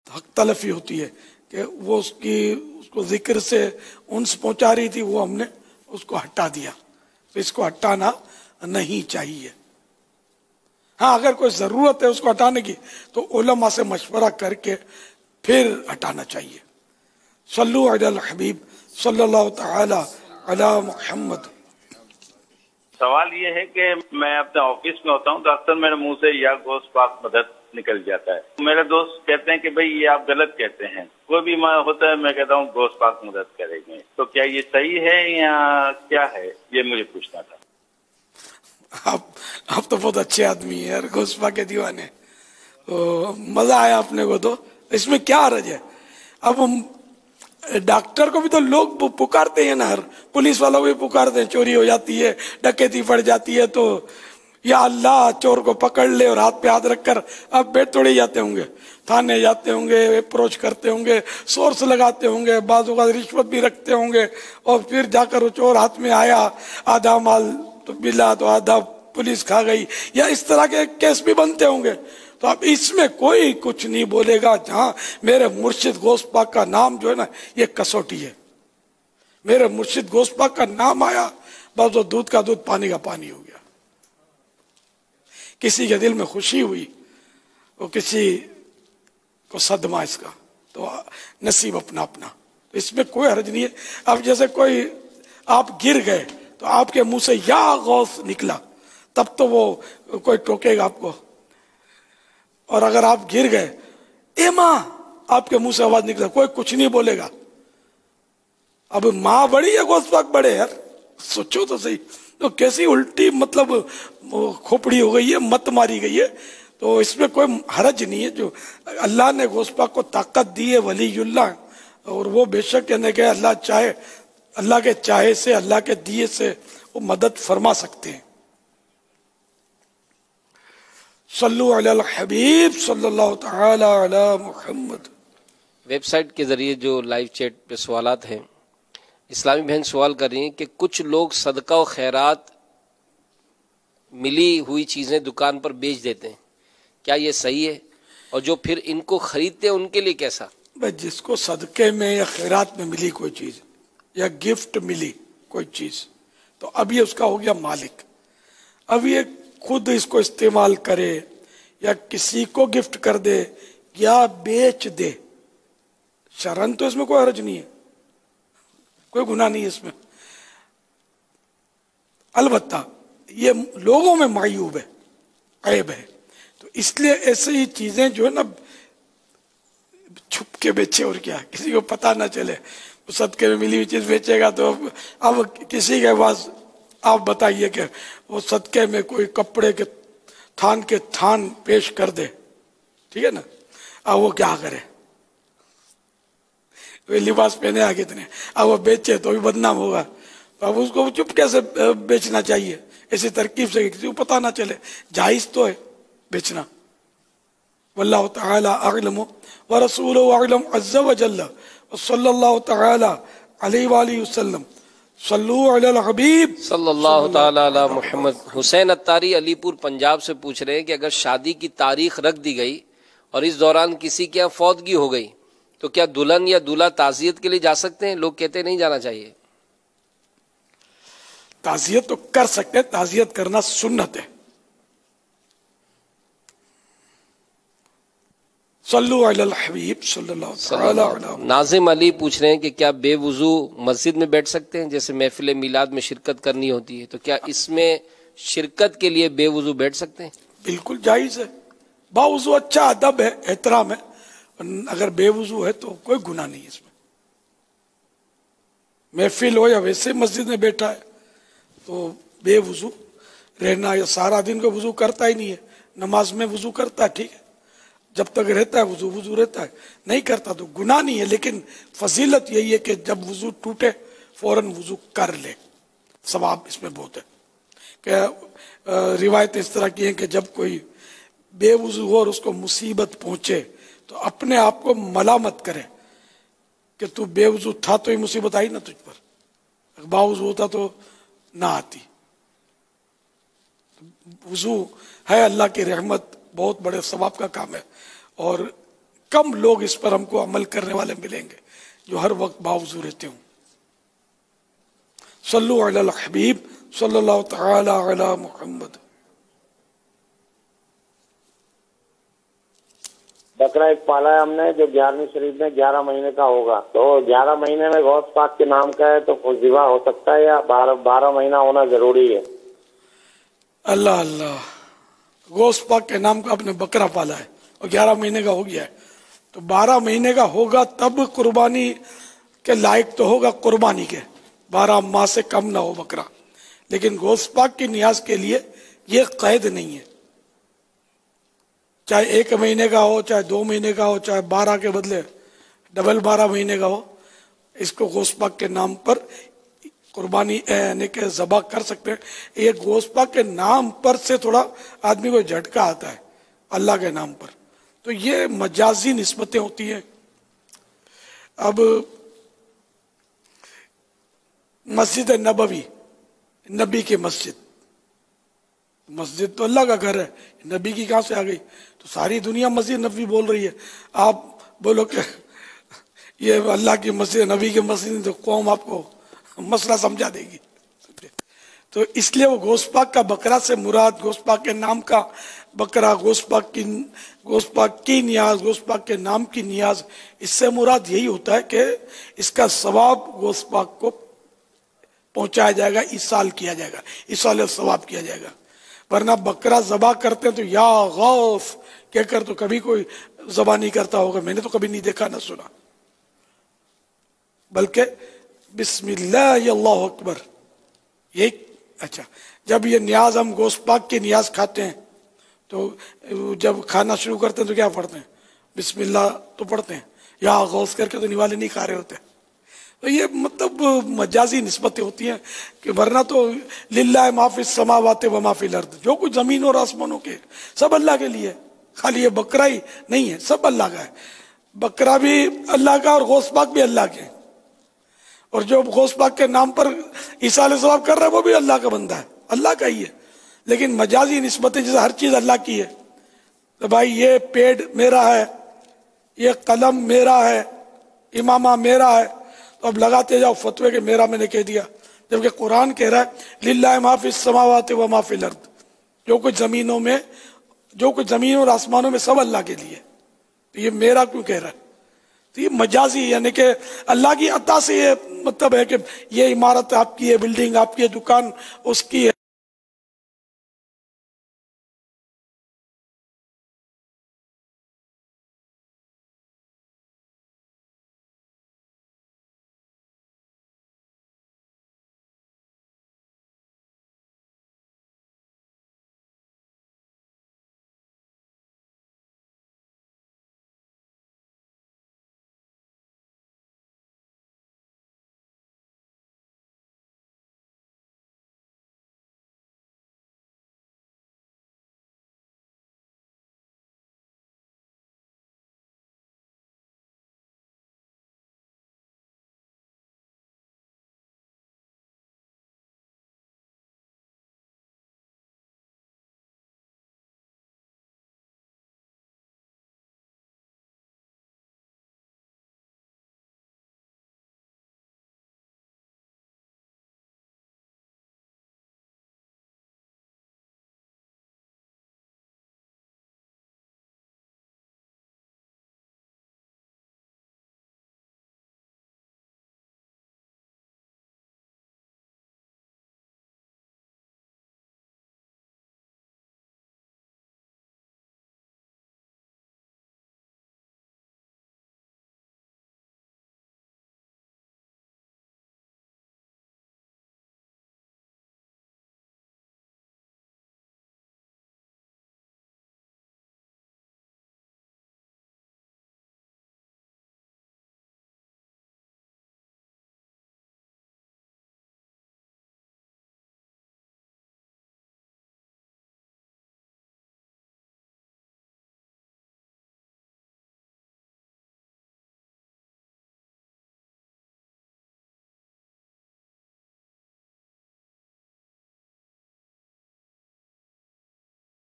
حق تلفی ہوتی ہے کہ وہ اس کو ذکر سے انس پہنچا رہی تھی، وہ ہم نے اس کو ہٹا دیا. تو اس کو ہٹانا نہیں چاہیے. ہاں اگر کوئی ضرورت ہے اس کو ہٹانے کی تو علماء سے مشورہ کر کے پھر ہٹانا چاہیے. صلو علی الحبیب صلی اللہ تعالی علی محمد. سوال یہ ہے کہ میں اپنے آفس میں ہوتا ہوں تو اکثر میرے منہ سے یا گوشت پاک مدد نکل جاتا ہے. میرے دوست کہتے ہیں کہ بھئی یہ آپ غلط کہتے ہیں. کوئی بھی ہوتا ہے میں کہتا ہوں گوشت پاک مدد کریں گے. تو کیا یہ صحیح ہے یا کیا ہے، یہ مجھے پوچھنا تھا. آپ تو بہت اچھے آدمی ہیں یار، گوشت پاک کے دیوانے. मजा आया अपने को, तो इसमें क्या हर्ज है। अब हम डॉक्टर को भी तो लोग पुकारते हैं ना, हर पुलिस वालों को भी पुकारते हैं, चोरी हो जाती है, डकैती पड़ जाती है तो या अल्लाह चोर को पकड़ ले, और हाथ पे हाथ रखकर आप बेट तोड़े जाते होंगे, थाने जाते होंगे, अप्रोच करते होंगे, सोर्स लगाते होंगे, बाजू का रिश्वत भी रखते होंगे, और फिर जाकर वो चोर हाथ में आया, आधा माल तो मिला तो आधा पुलिस खा गई, या इस तरह के केस भी बनते होंगे। तो अब इसमें कोई कुछ नहीं बोलेगा, जहां मेरे मुर्शिद गौस पाक का नाम जो है ना, ये कसौटी है। मेरे मुर्शिद गौस पाक का नाम आया, बस वो दूध का दूध पानी का पानी हो गया। किसी के दिल में खुशी हुई, वो किसी को सदमा इसका, तो नसीब अपना अपना, तो इसमें कोई हर्ज नहीं है। अब जैसे कोई आप गिर गए तो आपके मुंह से या गौस निकला, तब तो वो कोई टोकेगा आपको, और अगर आप गिर गए ए माँ आपके मुंह से आवाज निकला, कोई कुछ नहीं बोलेगा। अब माँ बड़ी है गौस पाक बड़े, यार सोचो तो सही, तो कैसी उल्टी मतलब खोपड़ी हो गई है, मत मारी गई है। तो इसमें कोई हरज नहीं है, जो अल्लाह ने गौस पाक को ताकत दी है, वलीयुल्लाह, और वो बेशक कहने के अल्लाह चाहे, अल्लाह के चाहे से, अल्लाह के दिए से वो मदद फरमा सकते हैं। सल्लु अला हबीब सल्लल्लाहु तआला अला मुहम्मद। वेबसाइट के जरिए जो लाइव चैट पे सवालात हैं, इस्लामी बहन सवाल कर रही हैं कि कुछ लोग सदका और खैरात मिली हुई चीजें दुकान पर बेच देते हैं, क्या ये सही है? और जो फिर इनको खरीदते हैं उनके लिए कैसा? भाई जिसको सदके में या खैरात में मिली कोई चीज या गिफ्ट मिली कोई चीज, तो अब ये उसका हो गया मालिक। अब ये खुद इसको इस्तेमाल करे या किसी को गिफ्ट कर दे या बेच दे, शरन तो इसमें कोई हर्ज नहीं है, कोई गुनाह नहीं है इसमें। अलबत्ता ये लोगों में मायूब है, ऐब है, तो इसलिए ऐसे ही चीजें जो है ना छुप के बेचे, और क्या किसी को पता ना चले। सदके में मिली हुई चीज बेचेगा तो अब किसी के पास आप बताइए कि वो सदके में कोई कपड़े के थान पेश कर दे, ठीक है ना, अब वो क्या करे, वे लिबास पहने आ कितने, अब वो बेचे तो भी बदनाम होगा, तो अब उसको चुप कैसे बेचना चाहिए, ऐसी तरकीब से किसी को पता ना चले, जायज तो है बेचना। वल्लाहु तआला अअलम व रसूलुहु अअलम अज़्ज़ा व जल्ल व सल्लल्लाहु तआला अलैहि व आलिहि वसल्लम। सल्लू अलल हबीब सल्लल्लाहु तआला अला मुहम्मद। हुसैन अत्तारी अलीपुर पंजाब से पूछ रहे हैं कि अगर शादी की तारीख रख दी गई और इस दौरान किसी के यहाँ फौतगी हो गई तो क्या दुल्हन या दूल्हा ताजियत के लिए जा सकते हैं? लोग कहते हैं नहीं जाना चाहिए। ताजियत तो कर सकते हैं, ताजियत करना सुन्नत है। सल्लु अलल हबीब सल्लल्लाहु तआला अलैहि। नाजिम अली पूछ रहे हैं कि क्या बेवुजू मस्जिद में बैठ सकते हैं? जैसे महफिल मिलाद में शिरकत करनी होती है, तो क्या इसमें शिरकत के लिए बेवुजू बैठ सकते हैं? बिल्कुल जायज है, बावुजू अच्छा अदब है, एहतराम है। अगर बेवुजू है तो कोई गुनाह नहीं इसमें। महफिल हो या वैसे मस्जिद में बैठा है तो बेवुजू रहना, या सारा दिन को वुजू करता ही नहीं है, नमाज में वुजू करता है, ठीक है, जब तक रहता है वुजू रहता है, नहीं करता तो गुनाह नहीं है। लेकिन फजीलत यही है कि जब वुजू टूटे फौरन वुजू कर ले, सवाब इसमें बहुत है। कि रिवायत इस तरह की है कि जब कोई बेवुजू हो और उसको मुसीबत पहुंचे तो अपने आप को मलामत करे कि तू बेवुजू था तो ही मुसीबत आई ना तुझ पर, बावुजू होता तो ना आती। वुजू है अल्लाह की रहमत, बहुत बड़े सवाब का काम है, और कम लोग इस पर हमको अमल करने वाले मिलेंगे जो हर वक्त बावजूद रहते हूं। सल्लु अलल हबीब सल्लल्लाहु तआला अला मुहम्मद। बकरा एक पाला है हमने जो 11वीं शरीफ में 11 महीने का होगा, तो 11 महीने में गौस पाक के नाम का है तो ज़िबा हो सकता है या 12 महीना होना जरूरी है? अल्लाह अल्लाह, गौस पाक के नाम का आपने बकरा पाला है और 11 महीने का हो गया है, तो 12 महीने का होगा तब कुर्बानी के लायक तो होगा कुर्बानी के, 12 माह से कम ना हो बकरा। लेकिन गौस पाक की नियाज के लिए ये कैद नहीं है, चाहे 1 महीने का हो, चाहे 2 महीने का हो, चाहे 12 के बदले डबल 12 महीने का हो, इसको गोश्त पाक के नाम पर कुर्बानी यानी कि ज़बह कर सकते हैं। ये गोश्त पाक के नाम पर से थोड़ा आदमी को झटका आता है अल्लाह के नाम पर, तो ये मजाजी निस्बतें होती हैं। अब मस्जिद नबवी, नबी की मस्जिद, मस्जिद तो अल्लाह का घर है, नबी की कहाँ से आ गई? तो सारी दुनिया मस्जिद नबी बोल रही है, आप बोलो कि ये अल्लाह की मस्जिद, नबी की मस्जिद, तो कौम आपको मसला समझा देगी। तो इसलिए वो गोश्त पाक का बकरा से मुराद गोश्त पाक के नाम का बकरा, गोश्त पाक की नियाज, गोश्त पाक के नाम की नियाज, इससे मुराद यही होता है कि इसका सवाब गोश्त पाक को पहुंचाया जाएगा, इसाल किया जाएगा, इसाल सवाब किया जाएगा। वरना बकरा ज़बा करते हैं तो या गौस कहकर तो कभी कोई ज़बा नहीं करता होगा, मैंने तो कभी नहीं देखा ना सुना, बल्कि बिस्मिल्लाह अल्लाहु अकबर ये। अच्छा, जब ये नियाज हम गोश्त पाक की नियाज खाते हैं तो जब खाना शुरू करते हैं तो क्या पढ़ते हैं? बिस्मिल्लाह तो पढ़ते हैं, या गौस करके तो निवाले नहीं खा रहे होते। तो ये मतलब मजाजी निस्बतें होती हैं कि वरना तो लिल्लाह माफिस समावाते व माफिल अर्द, जो कुछ जमीन और आसमानों के सब अल्लाह के लिए, खाली ये बकरा ही नहीं है, सब अल्लाह का है। बकरा भी अल्लाह का और गोश्त पाक भी अल्लाह के, और जो गोश्त पाक के नाम पर इसाले सवाब कर रहा है वो भी अल्लाह का बंदा है, अल्लाह का ही है। लेकिन मजाजी निस्बतें, जैसे हर चीज अल्लाह की है, तो भाई ये पेड़ मेरा है, ये कलम मेरा है, इमामा मेरा है, तो अब लगाते जाओ फतवे के मेरा मैंने कह दिया, जबकि कुरान कह रहा है लिल्लाह माफिस समावाति व माफिल अर्द, जो कुछ जमीनों में, जो कुछ जमीन और आसमानों में सब अल्लाह के लिए, तो ये मेरा क्यों कह रहा है? तो ये मजाजी यानी कि अल्लाह की अता से ये मतलब है कि ये इमारत आपकी है, बिल्डिंग आपकी है, दुकान उसकी है।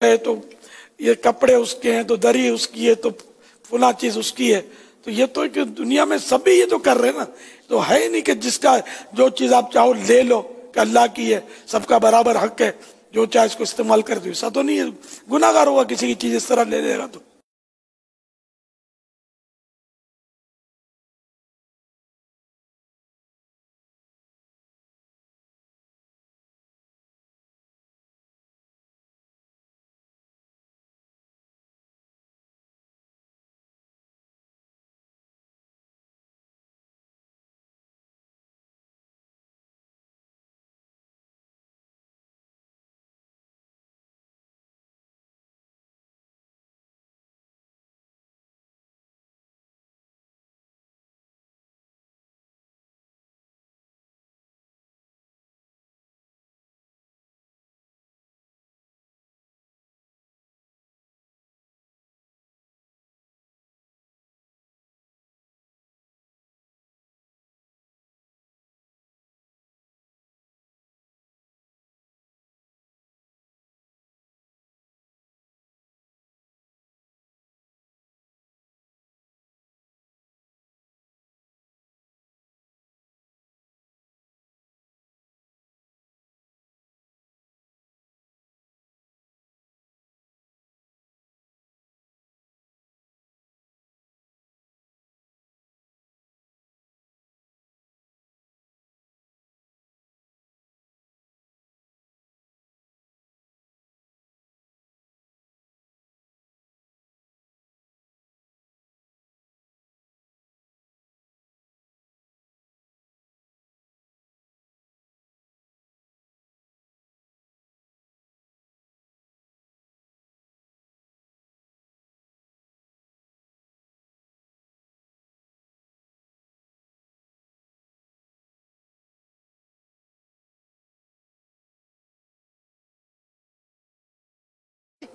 है तो ये कपड़े उसके हैं, तो दरी उसकी है, तो फुला चीज उसकी है, तो ये तो एक दुनिया में सभी ये तो कर रहे हैं ना। तो है ही नहीं कि जिसका जो चीज आप चाहो ले लो कि अल्लाह की है, सबका बराबर हक है, जो चाहे इसको इस्तेमाल कर दो, ऐसा तो नहीं है। गुनाहगार होगा किसी की चीज इस तरह ले लेगा तो।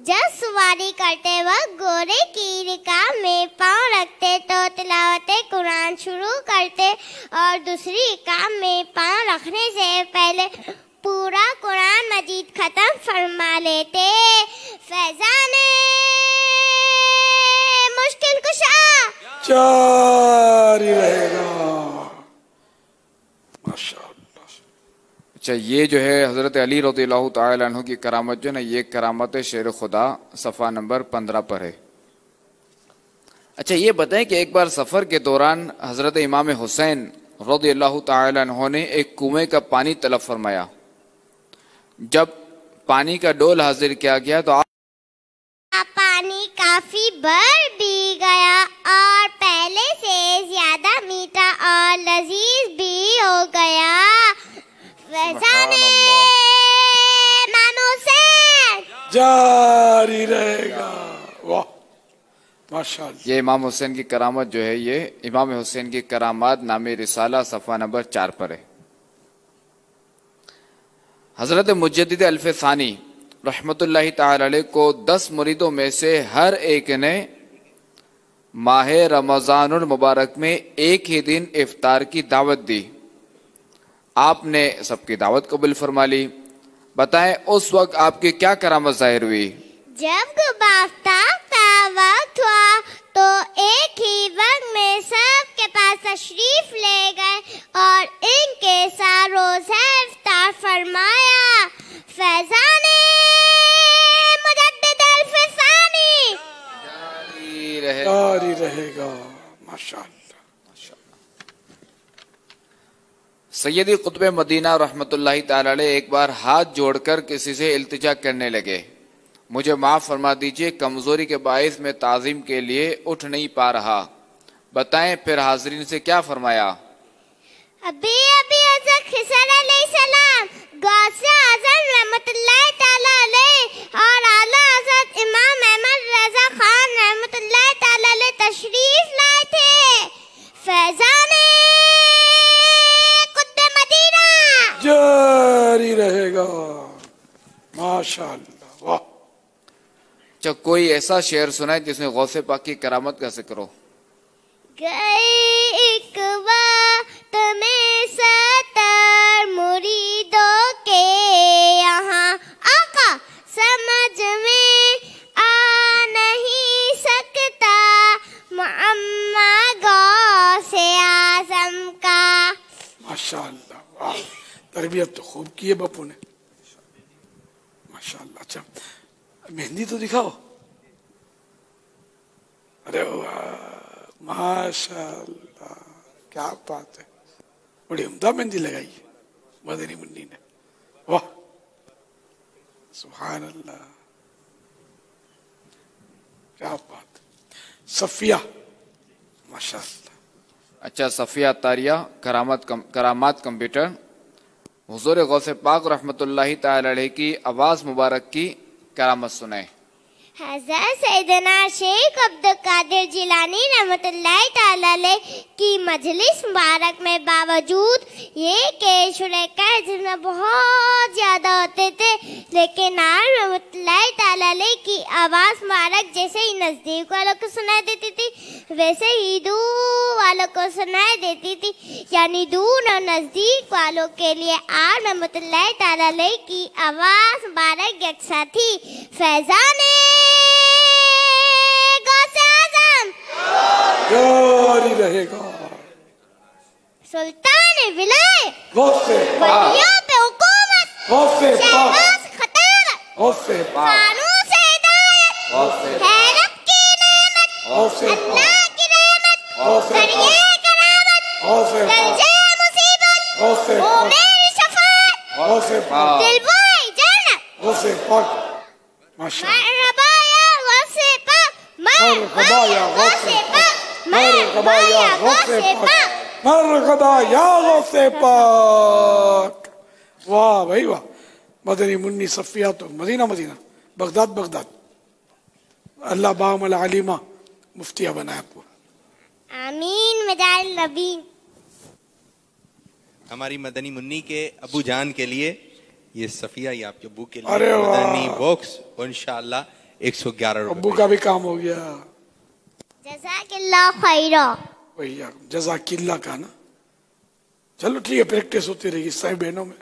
جب سواری کرتے وقت گھوڑے کی رکاب میں پاؤں رکھتے تو تلاوت قرآن شروع کرتے اور دوسری رکاب میں پاؤں رکھنے سے پہلے پورا قرآن مجید ختم فرما لیتے. فیضان مشکل کشا جاری رہے گا. ماشاء اللہ. اچھا یہ جو ہے حضرت علی رضی اللہ تعالی عنہ کی کرامت جو ہے نا، یہ کرامت شیر خدا صفحہ نمبر 15 پر ہے. اچھا یہ بتائیں کہ ایک بار سفر کے دوران حضرت امام حسین رضی اللہ تعالی عنہ نے ایک کنویں کا پانی طلب فرمایا. جب پانی کا ڈول حاضر کیا گیا تو پانی کافی بڑھ بھی گیا اور پہلے سے زیادہ میٹھا اور لذیذ بھی ہو گیا. فیضان امام حسین جاری رہے گا. واہ ماشاءاللہ. یہ امام حسین کی کرامت جو ہے، یہ امام حسین کی کرامات نامی رسالہ صفحہ نمبر 4 پر ہے. حضرت مجدد الف ثانی رحمت اللہ تعالی علیہ کو 10 مریدوں میں سے ہر ایک نے ماہ رمضان المبارک میں ایک ہی دن افطار کی دعوت دی. آپ نے سب کی دعوت قبول فرما لی. بتائیں اس وقت آپ کی کیا کرامت ظاہر ہوئی؟ جب آفتاب کا وقت ہوا تو ایک ہی وقت میں سب کے پاس تشریف لے گئے اور ان کے ساتھ روزہ افطار فرمایا. فیضان مجدد الف ثانی جاری رہے گا. ماشاءاللہ. سیدی قطب مدینہ رحمت اللہ تعالی علیہ ایک بار ہاتھ جوڑ کر کسی سے التجا کرنے لگے، مجھے معاف فرما دیجئے، کمزوری کے باعث میں تعظیم کے لیے اٹھ نہیں پا رہا. بتائیں پھر حاضرین سے کیا فرمایا؟ ابھی حضرت خضر علیہ السلام، غوث اعظم رحمت اللہ تعالی علیہ اور اعلیٰ حضرت امام احمد رضا خان رحمت اللہ تعالی علیہ تشریف لائے تھے. فیضان قطب مدینہ جاری رہے گا. ماشاءاللہ. واہ. اچھا کوئی ایسا شعر سنائے جس میں غوث پاک کی کرامت کا ذکر ہو. گئے ایک وقت میں 70 مریدوں کے یہاں، آقا سمجھ میں آ نہیں سکتا معمہ غوث اعظم کا. ماشاءاللہ. واہ. تربیت تو خوب کی ہے باپو نے. ماشاءاللہ. اچھا مہندی تو دکھاؤ. ارے واہ ماشاءاللہ کیا بات ہے. بڑی عمدہ مہندی لگائی ہے مدنی منی نے. واہ سبحان اللہ کیا بات. صفیہ ماشاءاللہ. اچھا صفیہ طاریہ کرامات کمپیوٹر. حضور غوث پاک رحمت اللہ تعالی علیہ کی آواز مبارک کی کرامت سنائیں. حضرت سیدنا شیخ عبد القادر جیلانی رحمت اللہ تعالی علیہ کی مجلس مبارک میں باوجود یہ کہ شرکاء جس میں بہت زیادہ ہوتے تھے، لیکن آپ رحمت اللہ تعالی علیہ کی آواز مبارک جیسے ہی نزدیک والوں کو سنائی دیتی تھی ویسے ہی دور والوں کو سنائی دیتی تھی. یعنی دور اور نزدیک والوں کے لیے آپ رحمت اللہ تعالی علیہ کی آواز مبارک یکساں تھی. فیضان جاری رہے گا. سلطان ولایت، غوث ولیوں پہ حکومت، شہباز خطابت، فانوس ہدایت، حیرت کی نعمت، اللہ کی رحمت، ذریعہ کرامت، رنجے مصیبت، وہ میری شفاعت، دلبوئی جنت. غوث پاک ماشاءاللہ. مرحبا یا غوث پاک، مرحبا یا غوث پاک، مرحبا یا غوث پاک، مرحبا یا غوث پاک. واہ بھائی واہ. مدنی منی صفیہ تو مدینہ بغداد. اللہ باہم العلیمہ مفتیہ بنائے آپ کو. آمین مدار النبی. ہماری مدنی منی کے ابو جان کے لیے یہ صفیہ، یہ آپ کے ابو کے لیے ارے واہ. مدنی باکس، اور انشاءاللہ 111 अब्बू रुपए। का भी काम हो गया। जज़ाकल्लाह खैरा। भैया जज़ाकिल्लाह का ना, चलो ठीक है, प्रैक्टिस होती रहेगी साईं बहनों में।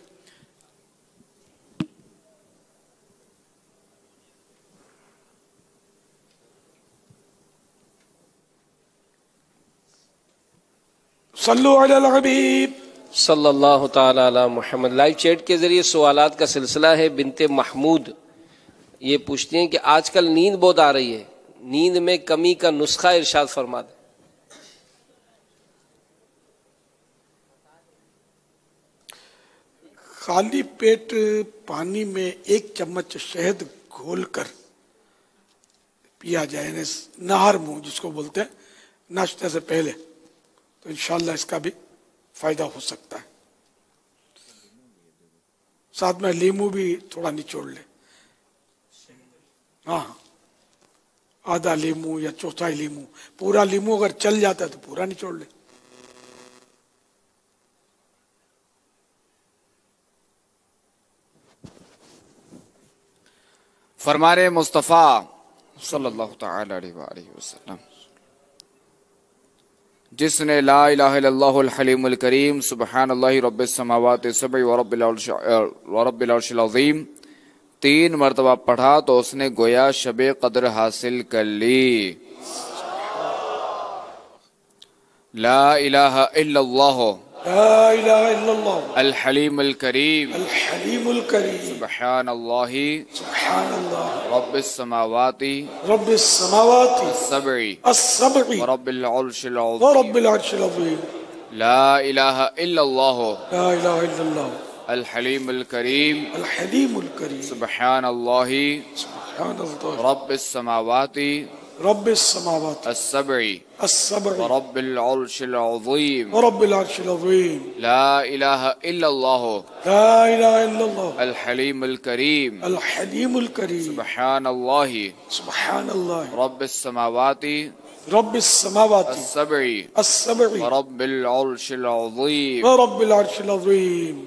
सल्लु अलल हबीब सल्लल्लाहु ताला अला मुहम्मद। लाइव चैट के जरिए सवालात का सिलसिला है। बिनते महमूद ये पूछती हैं कि आजकल नींद बहुत आ रही है, नींद में कमी का नुस्खा इरशाद फरमा दें। खाली पेट पानी में 1 चम्मच शहद घोलकर पिया जाए, यानी नहर मुंह जिसको बोलते हैं, नाश्ते से पहले, तो इंशाल्लाह इसका भी फायदा हो सकता है। साथ में लीमू भी थोड़ा निचोड़ ले, हाँ, आधा लीमू या चौथाई लीमू, पूरा लीमू अगर चल जाता है तो पूरा निचोड़ ले। फरमाने मुस्तफ़ा सल्लल्लाहु ताला अलैहि वसल्लम, जिसने ला इलाहा इल्लल्लाहुल हलीमुल करीम सुब्हानल्लाहि रब्बिस समावाति सब'i व रब्बिल अर्शिल अज़ीम 3 मरतबा पढ़ा तो उसने गोया शबे कद्र हासिल कर ली। ला इलाहा इल्लल्लाह अल हलीमुल करीम सुब्हानल्लाहि रब्बिस समावाति सब'i व रब्बिल अर्शिल अज़ीम। ला इलाहा इल्लल्लाह अल हलीमुल करीम सुब्हानल्लाहि रब्बिस समावाति सब'i व रब्बिल अर्शिल अज़ीम। ला इलाहा इल्लल्लाह अल हलीमुल करीम सुब्हानल्लाहि रब्बिस समावाति सब'i व रब्बिल अर्शिल अज़ीम।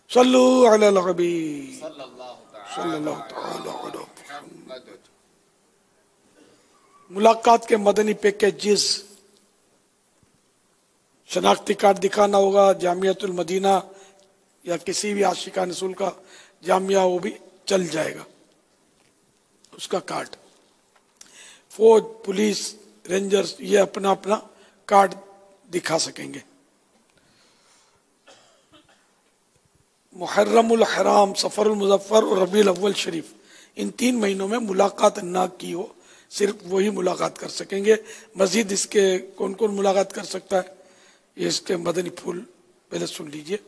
सल्लु अलल हबीब सल्लल्लाहु तआला अलैहि मुहम्मद। मुलाकात के मदनी पैकेजेस, शनाख्ती कार्ड दिखाना होगा, जामियातुल मदीना या किसी भी आशिका रसूल का जामिया, वो भी चल जाएगा उसका कार्ड। फौज, पुलिस, रेंजर्स ये अपना अपना कार्ड दिखा सकेंगे। मुहर्रमुल हराम, सफरुल मुज़फ्फर और रबीउल अव्वल शरीफ, इन 3 महीनों में मुलाकात ना की हो, सिर्फ वही मुलाकात कर सकेंगे। मजीद इसके कौन कौन मुलाकात कर सकता है, ये इसके मदनी फूल पहले सुन लीजिए।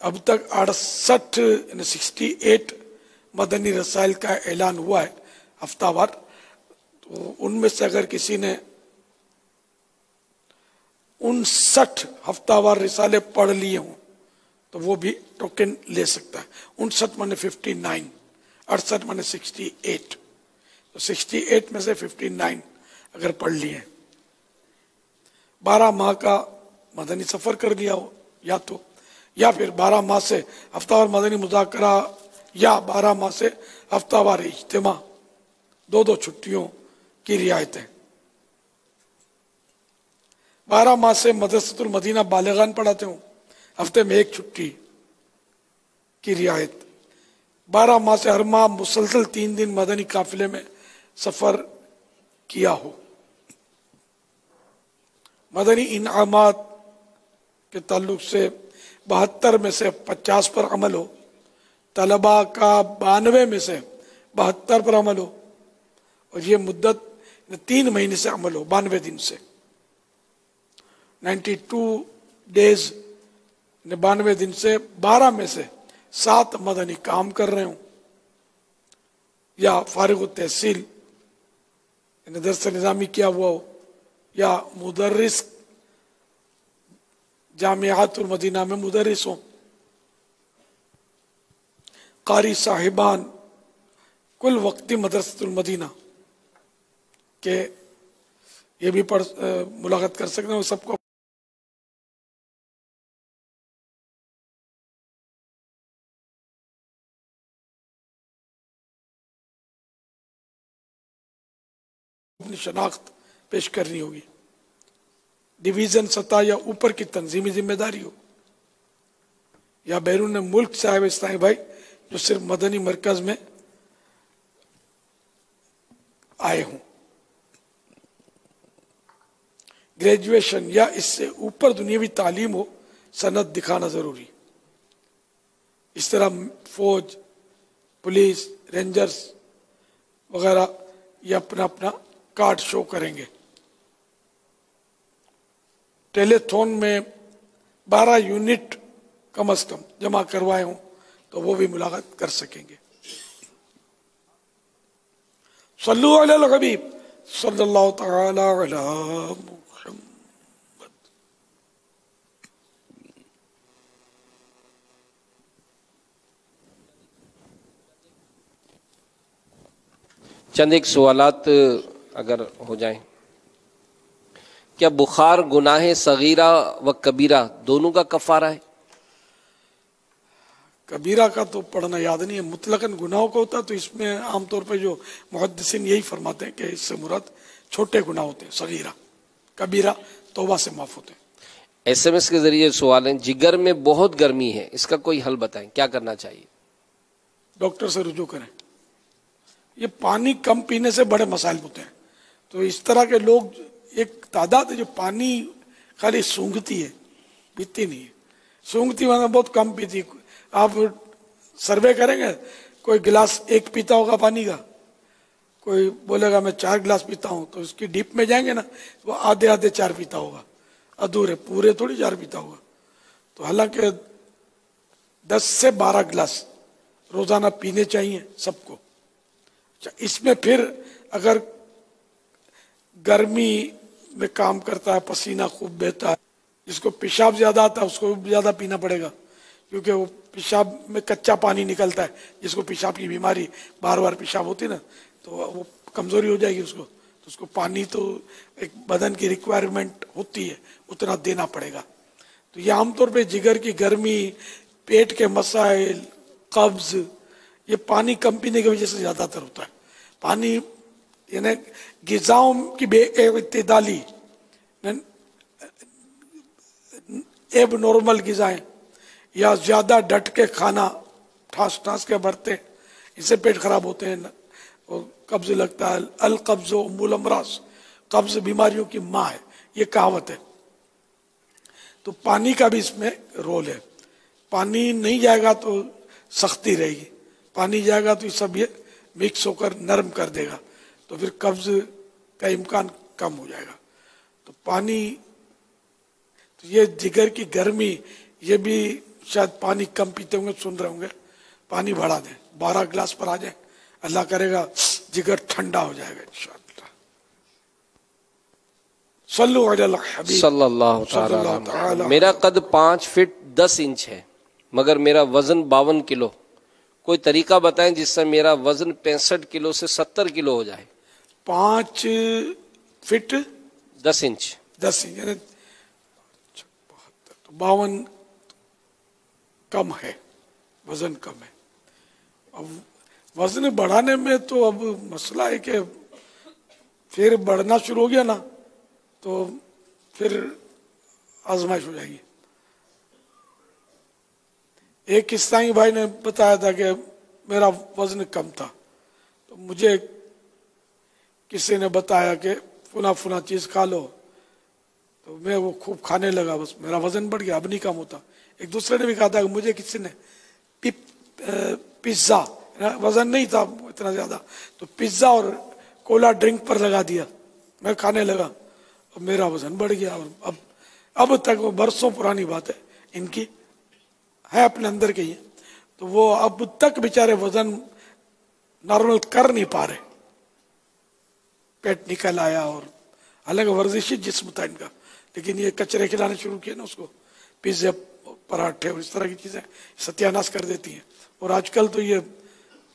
अब तक 68 मदनी रसाइल का ऐलान हुआ है हफ्तावार, तो उनमें से अगर किसी ने 59 हफ्तावार रिसाले पढ़ लिए हों तो वो भी टोकन ले सकता है। 59 माने 59, 68 माने 68, तो 68 में से 59 अगर पढ़ लिए, 12 माह का मदनी सफर कर लिया हो या फिर 12 माह से हफ्तावार मदनी मुज़ाकरा या 12 माह से हफ्तावार इज्तिमा, 2 छुट्टियों की रियायतें। 12 माह से मदरसतुल मदीना बालिगान पढ़ाते हो, हफ्ते में 1 छुट्टी की रियायत। 12 माह से हर माह मुसलसल 3 दिन मदनी काफिले में सफर किया हो। मदनी इनामात के ताल्लुक से 72 में से 50 पर अमल हो, तलबा का 92 में से 72 पर अमल हो, और ये मुद्दत 3 महीने से अमल हो, 92 दिन से। 92 डेज 92 दिन से 12 में से 7 मदनी काम कर रहे हो या फारिग तहसील दरस निज़ामी किया हुआ हो या मुदर्रिस जामियातुल मदीना में मुदर्रिस हो, कारी साहिबान कुल वक्ती मदरसतुल मदीना के ये भी मुलाकात कर सकते हैं। सबको اپنی شناخت پیش کرنی ہوگی. ڈویژن سطح یا اوپر کی تنظیمی ذمہ داری ہو یا بیرون ملک سے آئے ہوئے اسلامی بھائی جو صرف مدنی مرکز میں آئے ہوں. گریجویشن یا اس سے اوپر دنیاوی تعلیم ہو، سند دکھانا ضروری. اس طرح فوج، پولیس، رینجرز وغیرہ یہ اپنا اپنا کارڈ شو کریں گے. ٹیلی تھون میں 12 یونٹ کم از کم جمع کروائے ہوں تو وہ بھی ملاقات کر سکیں گے. صلو علی الحبیب صلی اللہ تعالی علی محمد. چند ایک سوالات اگر ہو جائیں. کیا بخار گناہ صغیرہ و کبیرہ دونوں کا کفارہ ہے؟ کبیرہ کا تو پڑھنا یاد نہیں ہے، مطلقاً گناہوں کا ہوتا ہے تو اس میں عام طور پہ جو محدثین یہی فرماتے ہیں کہ اس سے مراد چھوٹے گناہ ہوتے ہیں، صغیرہ. کبیرہ توبہ سے معاف ہوتے ہیں. SMS کے ذریعے سوال ہیں، جگر میں بہت گرمی ہے، اس کا کوئی حل بتائیں، کیا کرنا چاہیے؟ ڈاکٹر سے رجوع کریں. یہ پانی کم پینے سے بڑے مسائل ہوتے ہیں. تو اس طرح کے لوگ ایک تعداد ہے جو پانی خالی سونگتی ہے، پیتی نہیں ہے. سونگتی مطلب بہت کم پیتی. آپ سروے کریں گے، کوئی گلاس 1 پیتا ہوگا پانی کا، کوئی بولے گا میں 4 گلاس پیتا ہوں، تو اس کی ڈیپ میں جائیں گے نا وہ آدھے 4 پیتا ہوگا، ادھورے پورے تھوڑی 4 پیتا ہوگا. تو حالانکہ 10 سے 12 گلاس روزانہ پینے چاہیے سب کو. اس میں پھر اگر گرمی میں کام کرتا ہے، پسینہ خوب بہتا ہے، جس کو پیشاب زیادہ آتا ہے اس کو زیادہ پینا پڑے گا، کیونکہ وہ پیشاب میں کچا پانی نکلتا ہے. جس کو پیشاب کی بیماری بار بار پیشاب ہوتی نا تو وہ کمزوری ہو جائے گی اس کو. تو اس کو پانی تو ایک بدن کی ریکوائرمنٹ ہوتی ہے، اتنا دینا پڑے گا. تو یہ عام طور پہ جگر کی گرمی، پیٹ کے مسائل، قبض، یہ پانی کم پینے کی وجہ سے زیادہ تر ہوتا ہے. پانی یعنی غذاؤں کی بے اعتدالی، ایب نارمل غذائیں یا زیادہ ڈٹ کے کھانا، ٹھاس کے برتے، اس سے پیٹ خراب ہوتے ہیں اور قبض لگتا ہے. القبض ام الامراض، قبض بیماریوں کی ماں ہے، یہ کہاوت ہے. تو پانی کا بھی اس میں رول ہے. پانی نہیں جائے گا تو سختی رہے گی، پانی جائے گا تو یہ سب یہ مکس ہو کر نرم کر دے گا، تو پھر قبض کا امکان کم ہو جائے گا. تو پانی، تو یہ جگر کی گرمی، یہ بھی شاید پانی کم پیتے ہوں گے، سن رہے ہوں گے، پانی بڑھا دیں، 12 گلاس پر آ جائیں، اللہ کرے گا جگر ٹھنڈا ہو جائے گا انشاءاللہ. صلو علی الحبیب صلی اللہ تعالی. میرا قد 5 فٹ 10 انچ ہے مگر میرا وزن 52 کلو. کوئی طریقہ بتائیں جس سے میرا وزن 65 کلو سے 70 کلو ہو جائے. 5 فٹ 10 انچ 10 انچ یعنی 52 کم ہے، وزن کم ہے. اب وزن بڑھانے میں تو اب مسئلہ ہے کہ پھر بڑھنا شروع ہو گیا نا تو پھر آزمائش ہو جائے گی. ایک اسلامی بھائی نے بتایا تھا کہ میرا وزن کم تھا تو مجھے کسی نے بتایا کہ فلاں چیز کھا لو، تو میں وہ خوب کھانے لگا، بس میرا وزن بڑھ گیا، اب نہیں کم ہوتا. ایک دوسرے نے بھی کہا تھا کہ مجھے کسی نے پیزا، وزن نہیں تھا اتنا زیادہ، تو پیزا اور کولا ڈرنک پر لگا دیا، میں کھانے لگا اور میرا وزن بڑھ گیا. اور اب تک وہ برسوں پرانی بات ہے ان کی، ہے اپنے اندر کے ہی، تو وہ اب تک بیچارے وزن نارمل کر نہیں پا رہے. پیٹ نکل آیا، اور حالانکہ ورزشی جسم تھا ان کا، لیکن یہ کچرے کھلانے شروع کیے نا اس کو، پیزے، پراٹھے اور اس طرح کی چیزیں ستیہ ناش کر دیتی ہیں. اور آج کل تو یہ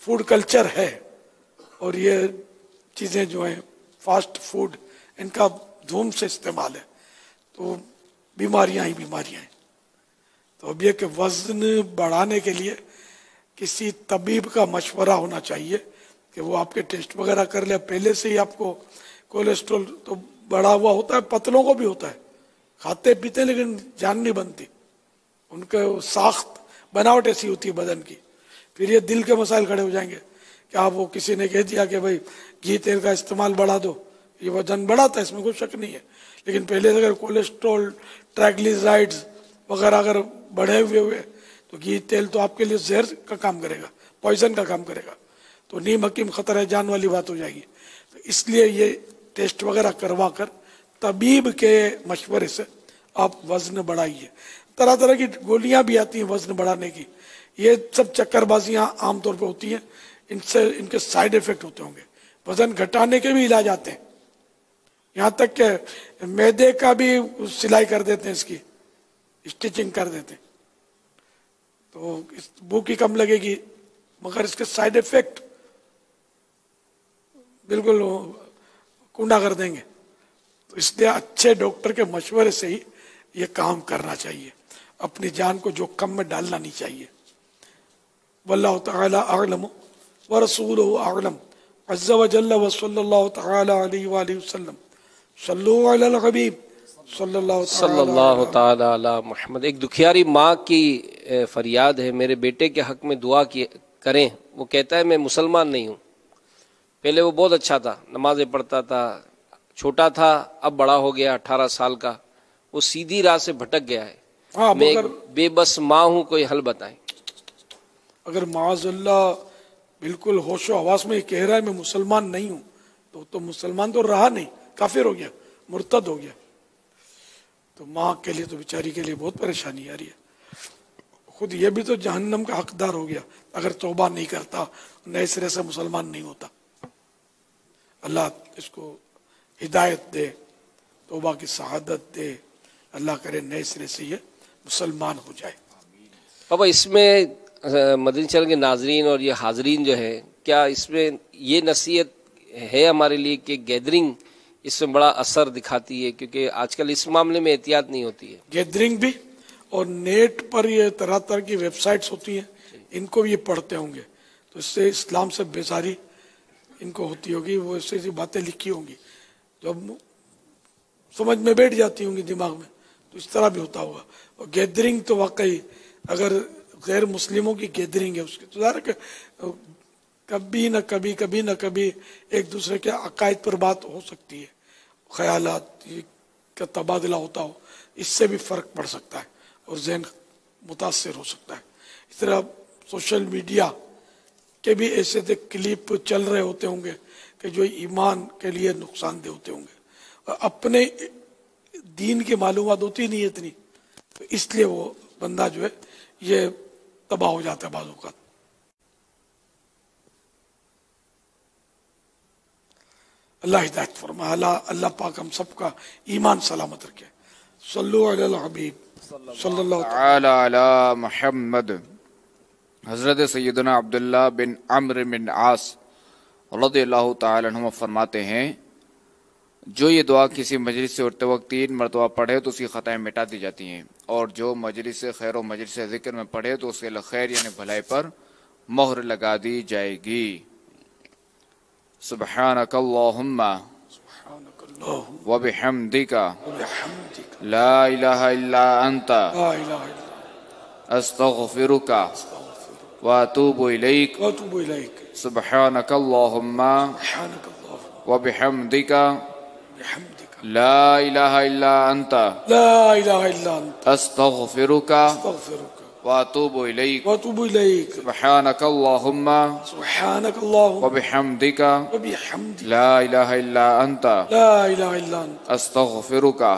فوڈ کلچر ہے اور یہ چیزیں جو ہیں فاسٹ فوڈ، ان کا دھوم سے استعمال ہے، تو بیماریاں ہی بیماریاں ہیں. تو اب یہ کہ وزن بڑھانے کے لیے کسی طبیب کا مشورہ ہونا چاہیے کہ وہ آپ کے ٹیسٹ وغیرہ کر لے، پہلے سے ہی آپ کو कोलेस्ट्रॉल तो बढ़ा हुआ होता है, पतलों को भी होता है, खाते पीते लेकिन जान नहीं बनती, उनके साख्त बनावट ऐसी होती है बदन की। फिर ये दिल के मसाइल खड़े हो जाएंगे कि आप वो किसी ने कह दिया कि भाई घी तेल का इस्तेमाल बढ़ा दो, ये वजन बढ़ाता है, इसमें कोई शक नहीं है, लेकिन पहले से अगर कोलेस्ट्रॉल ट्राइग्लिसराइड्स वगैरह अगर बढ़े हुए तो घी तेल तो आपके लिए जहर का काम करेगा, पॉइजन का काम करेगा, तो नीम हकीम खतर है जान वाली बात हो जाएगी। तो इसलिए ये टेस्ट वगैरह करवा कर तबीब के मशवरे से आप वजन बढ़ाइए। तरह तरह की गोलियां भी आती हैं वजन बढ़ाने की, ये सब चक्करबाजियां आमतौर पर होती हैं, इनसे इनके साइड इफेक्ट होते होंगे। वजन घटाने के भी इलाज आते हैं, यहाँ तक कि मैदे का भी सिलाई कर देते हैं, इसकी स्टिचिंग कर देते हैं, तो भूख ही कम लगेगी, मगर इसके साइड इफेक्ट बिल्कुल कुंडा कर देंगे। तो इसलिए अच्छे डॉक्टर के मशवरे से ही ये काम करना चाहिए, अपनी जान को जोखिम में डालना नहीं चाहिए। वल्लाहु तआला अअलम व रसूलुहु अअलम अज़्ज़ा व जल्ल व सल्लल्लाहु तआला अलैहि व आलिहि वसल्लम सल्लु अलल हबीब सल्लल्लाहु तआला अला मुहम्मद। एक दुखियारी माँ की फरियाद है, मेरे बेटे के हक में दुआ करें। वो कहता है मैं मुसलमान नहीं हूँ, पहले वो बहुत अच्छा था, नमाजें पढ़ता था, छोटा था, अब बड़ा हो गया 18 साल का, वो सीधी राह से भटक गया है। हाँ, मैं एक बेबस माँ हूँ, कोई हल बताएं। अगर माज़अल्लाह बिल्कुल होशो हवास में कह रहा है मैं मुसलमान नहीं हूँ, तो मुसलमान तो रहा नहीं, काफिर हो गया, मुर्तद हो गया। तो माँ के लिए तो बेचारी के लिए बहुत परेशानी आ रही है, खुद ये भी तो जहन्नम का हकदार हो गया अगर तौबा नहीं करता, नए सिरे से मुसलमान नहीं होता। अल्लाह इसको हिदायत दे, तौबा की शहादत दे, अल्लाह करे नए सिरे से ये मुसलमान हो जाए। बाबा इसमें मदनी चैनल के नाजरीन और ये हाजरीन जो है, क्या इसमें ये नसीहत है हमारे लिए कि गैदरिंग इसमें बड़ा असर दिखाती है, क्योंकि आजकल इस मामले में एहतियात नहीं होती है। गैदरिंग भी और नेट पर ये तरह तरह की वेबसाइट्स होती हैं, इनको भी ये पढ़ते होंगे, तो इससे इस्लाम से बेजारी इनको होती होगी, वो ऐसी बातें लिखी होंगी जब समझ में बैठ जाती होंगी दिमाग में, तो इस तरह भी होता होगा। और गैदरिंग तो वाकई अगर गैर मुस्लिमों की गैदरिंग है उसकी तो ज़ाहिर कभी न कभी एक दूसरे के अकायद पर बात हो सकती है, ख्यालात का तबादला होता हो, इससे भी फर्क पड़ सकता है और ज़हन मुतासर हो सकता है। इस तरह सोशल मीडिया के भी ऐसे क्लिप चल रहे होते होंगे कि जो ईमान के लिए नुकसानदेह होते होंगे, और अपने दीन की मालूमात होती नहीं है इतनी, तो इसलिए वो बंदा जो है ये तबाह हो जाता है बाज़ औक़ात। अल्लाह हिदायत फरमाए, अल्लाह पाक हम सबका ईमान सलामत रखे। सल्लु अलल हबीब सल्लल्लाहु अला मुहम्मद। हजरत सैयदना अब्दुल्लाह बिन अम्र बिन आस रज़ियल्लाहु तआला अन्हुमा फरमाते हैं, जो ये दुआ किसी मजलिस से उठते वक्त 3 मरतबा पढ़े तो उसकी खताएं मिटा दी जाती हैं, और जो मजलिस से खैर व मजलिस से ज़िक्र में पढ़े तो उसके खैर यानी भलाई पर मोहर लगा दी जाएगी। सुब्हानक अल्लाहुम्मा व बिहम्दिका ला इलाहा इल्ला अंता अस्तगफिरुका व अतूबु इलैक। सुब्हानक अल्लाहुम्मा व बिहम्दिका ला इलाहा इल्ला अंता अस्तगफिरुका व अतूबु इलैक। सुब्हानक अल्लाहुम्मा व बिहम्दिका ला इलाहा इल्ला अंता अस्तगफिरुका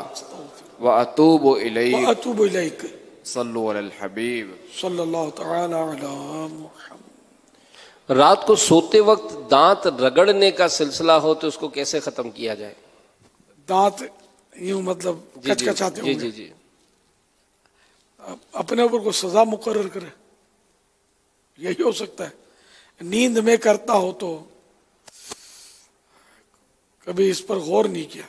व अतूबु इलैक। सल्लु अलल हबीब सल्लल्लाहु तआला अला मुहम्मद। रात को सोते वक्त दांत रगड़ने का सिलसिला हो तो उसको कैसे खत्म किया जाए? दांत यूं मतलब कचकचाते होंगे, जी जी, अपने ऊपर को सजा मुकर्रर करे, यही हो सकता है। नींद में करता हो तो कभी इस पर गौर नहीं किया,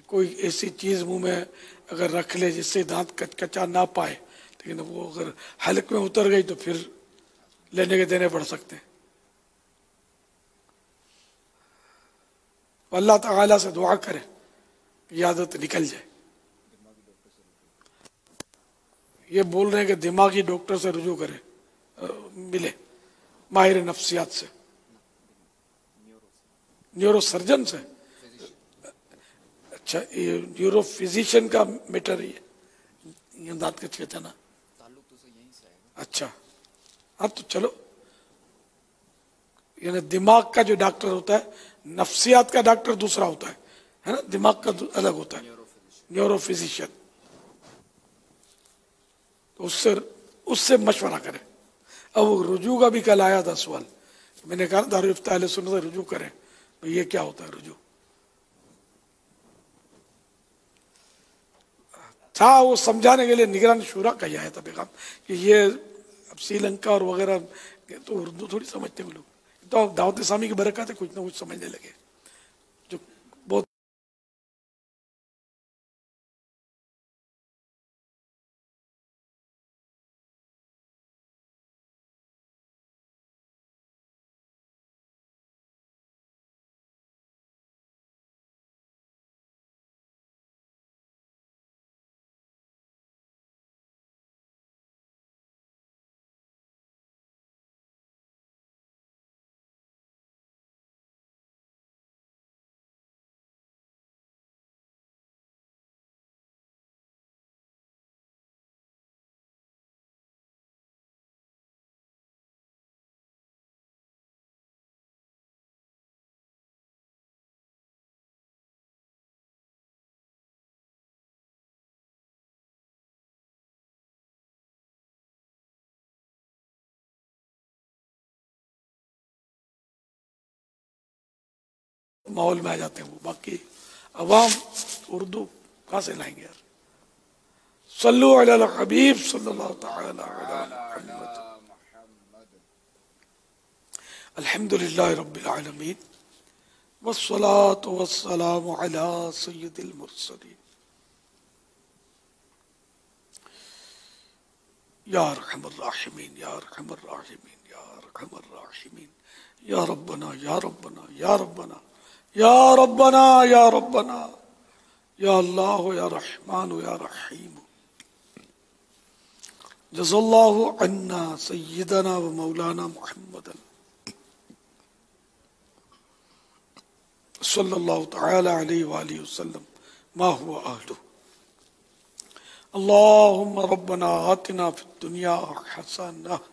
कोई ऐसी चीज मुंह में अगर रख ले जिससे दांत कचकचा ना पाए, लेकिन वो अगर हलक में उतर गई तो फिर लेने के देने पड़ सकते हैं। اللہ تعالیٰ سے دعا کریں کہ یہ عادت نکل جائے. یہ بول رہے ہیں کہ دماغی ڈاکٹر سے رجوع کریں، ملے ماہر نفسیات سے، نیورو سرجن سے. اچھا، یہ نیورو فزیشین کا میٹر ہی ہے، امداد کا کہتے ہیں نا. اچھا ہاں تو چلو، یعنی دماغ کا جو ڈاکٹر ہوتا ہے، نفسیات کا ڈاکٹر دوسرا ہوتا ہے نا، دماغ کا الگ ہوتا ہے، نیورو فزیشین. تو اس سے مشورہ کریں. اب رجوع کا بھی کل آیا تھا سوال، میں نے کہا دارالفتہ اہل سنت سے رجوع کریں، تو یہ کیا ہوتا ہے رجوع؟ تھا وہ سمجھانے کے لیے نگران شورا کا ہی آیا تھا پیغام کہ یہ اب سری لنکا اور وغیرہ تو اردو تھوڑی سمجھتے ہیں وہ لوگ. تو دعوت اسلامی کی برکت ہے، کچھ نہ کچھ سمجھنے لگے جو بہت. ماحول میں آ جاتے ہیں وہ، باقی عوام اردو کہاں سے لائیں گے یار. صلو علی الحبیب صلی اللہ تعالی علی محمد. الحمدللہ رب العالمین والصلاة والسلام علی سید المرسلین. یا ارحم الراحمین یا ارحم الراحمین یا ارحم الراحمین، یا ربنا یا ربنا یا ربنا یا ربنا یا ربنا یا اللہ یا رحمان یا رحیم. جزا اللہ عنا سیدنا و مولانا محمد صلی اللہ تعالی علیہ وآلہ وسلم ما هو اہلہ. اللہم ربنا آتنا فی الدنیا حسنہ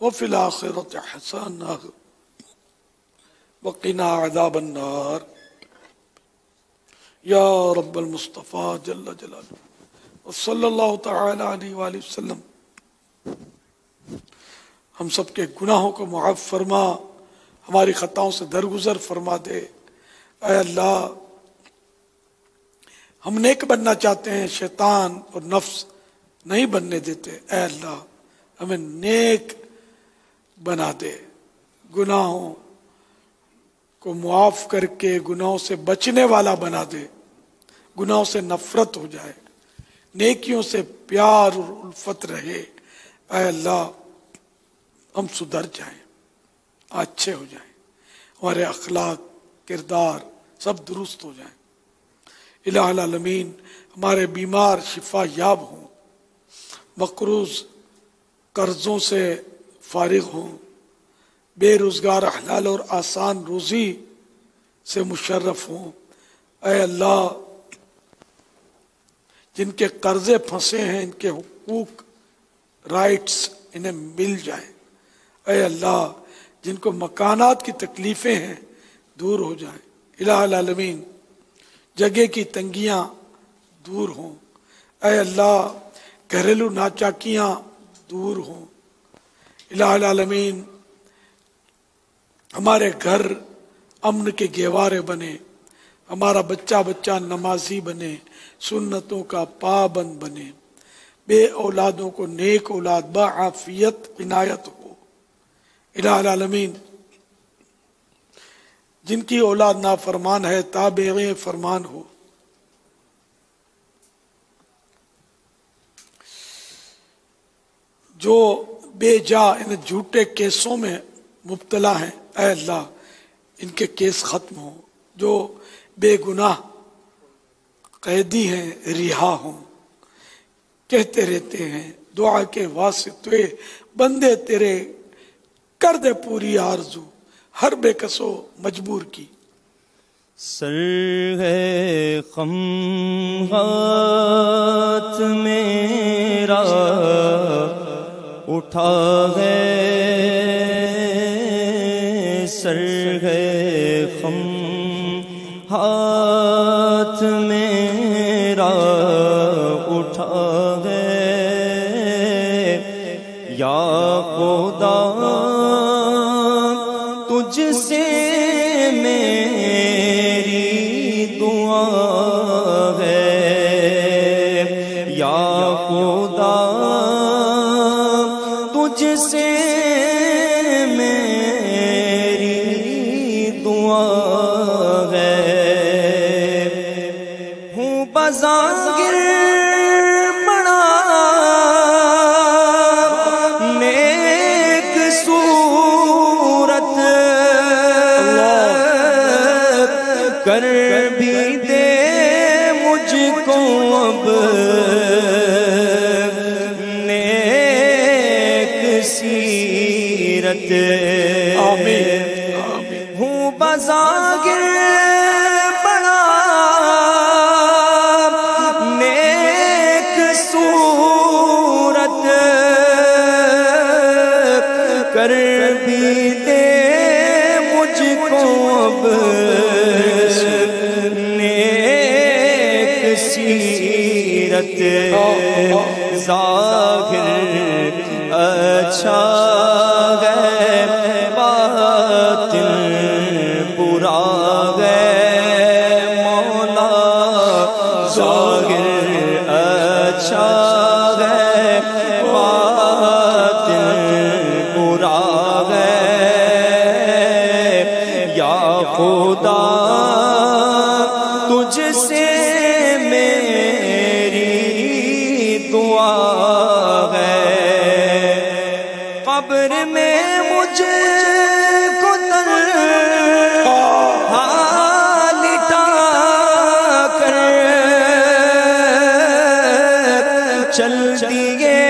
وفی الآخرۃ حسنہ وقنا عذاب النار. یا رب المصطفیٰ جل جلالہ وصلی اللہ تعالی علیہ وآلہ وسلم. ہم سب کے گناہوں کو معاف فرما، ہماری خطاؤں سے درگزر فرما دے. اے اللہ، ہم نیک بننا چاہتے ہیں، شیطان اور نفس نہیں بننے دیتے. اے اللہ ہمیں نیک بنا دے، گناہوں کو معاف کر کے گناہوں سے بچنے والا بنا دے. گناہوں سے نفرت ہو جائے، نیکیوں سے پیار اور الفت رہے. اے اللہ ہم سدھر جائیں، اچھے ہو جائیں، ہمارے اخلاق کردار سب درست ہو جائیں. الہ العالمین ہمارے بیمار شفا یاب ہوں، مقروض قرضوں سے فارغ ہوں، بے روزگار حلال اور آسان روزی سے مشرف ہوں. اے اللہ جن کے قرضے پھنسے ہیں، ان کے حقوق رائٹس انہیں مل جائیں. اے اللہ جن کو مکانات کی تکلیفیں ہیں دور ہو جائیں. الہ العالمین جگہ کی تنگیاں دور ہوں. اے اللہ گھریلو ناچاکیاں دور ہوں. الہ العالمین ہمارے گھر امن کے گہوارے بنے، ہمارا بچہ نمازی بنے، سنتوں کا پابند بنے، بے اولادوں کو نیک اولاد بعافیت عنایت ہو. الہ العالمین جن کی اولاد نافرمان ہے تابع فرمان ہو. جو بے جا ان جھوٹے کیسوں میں مبتلا ہیں، اے اللہ ان کے کیس ختم ہوں، جو بے گناہ قیدی ہیں رہا ہوں، کہتے رہتے ہیں دعا کے واسطے بندے تیرے، کر دے پوری آرزو ہر بے کسو مجبور کی۔ سر ہے غم ہاتھ میرا اٹھا ہے، سر ہے غم ہاتھ میرا اٹھا ہے، یا خدا تجھ سے میری دعا ہے، یا خدا تجھ سے میری دعا ہے، ہوں بظاہر بڑا نیک صورت، کر بھی دے مجھ کو اب نیک سیرت، ہوں بظاہر بڑا نیک صورت، کر بھی دے مجھ کو اب نیک سیرت، ظاہر اچھا ہے باطن برا ہے مولا، ظاہر اچھا ہے باطن برا ہے، یا خدا تجھ سے میری دعا ہے، قبر میں مجھ کو تنہا لٹا کر چل دیے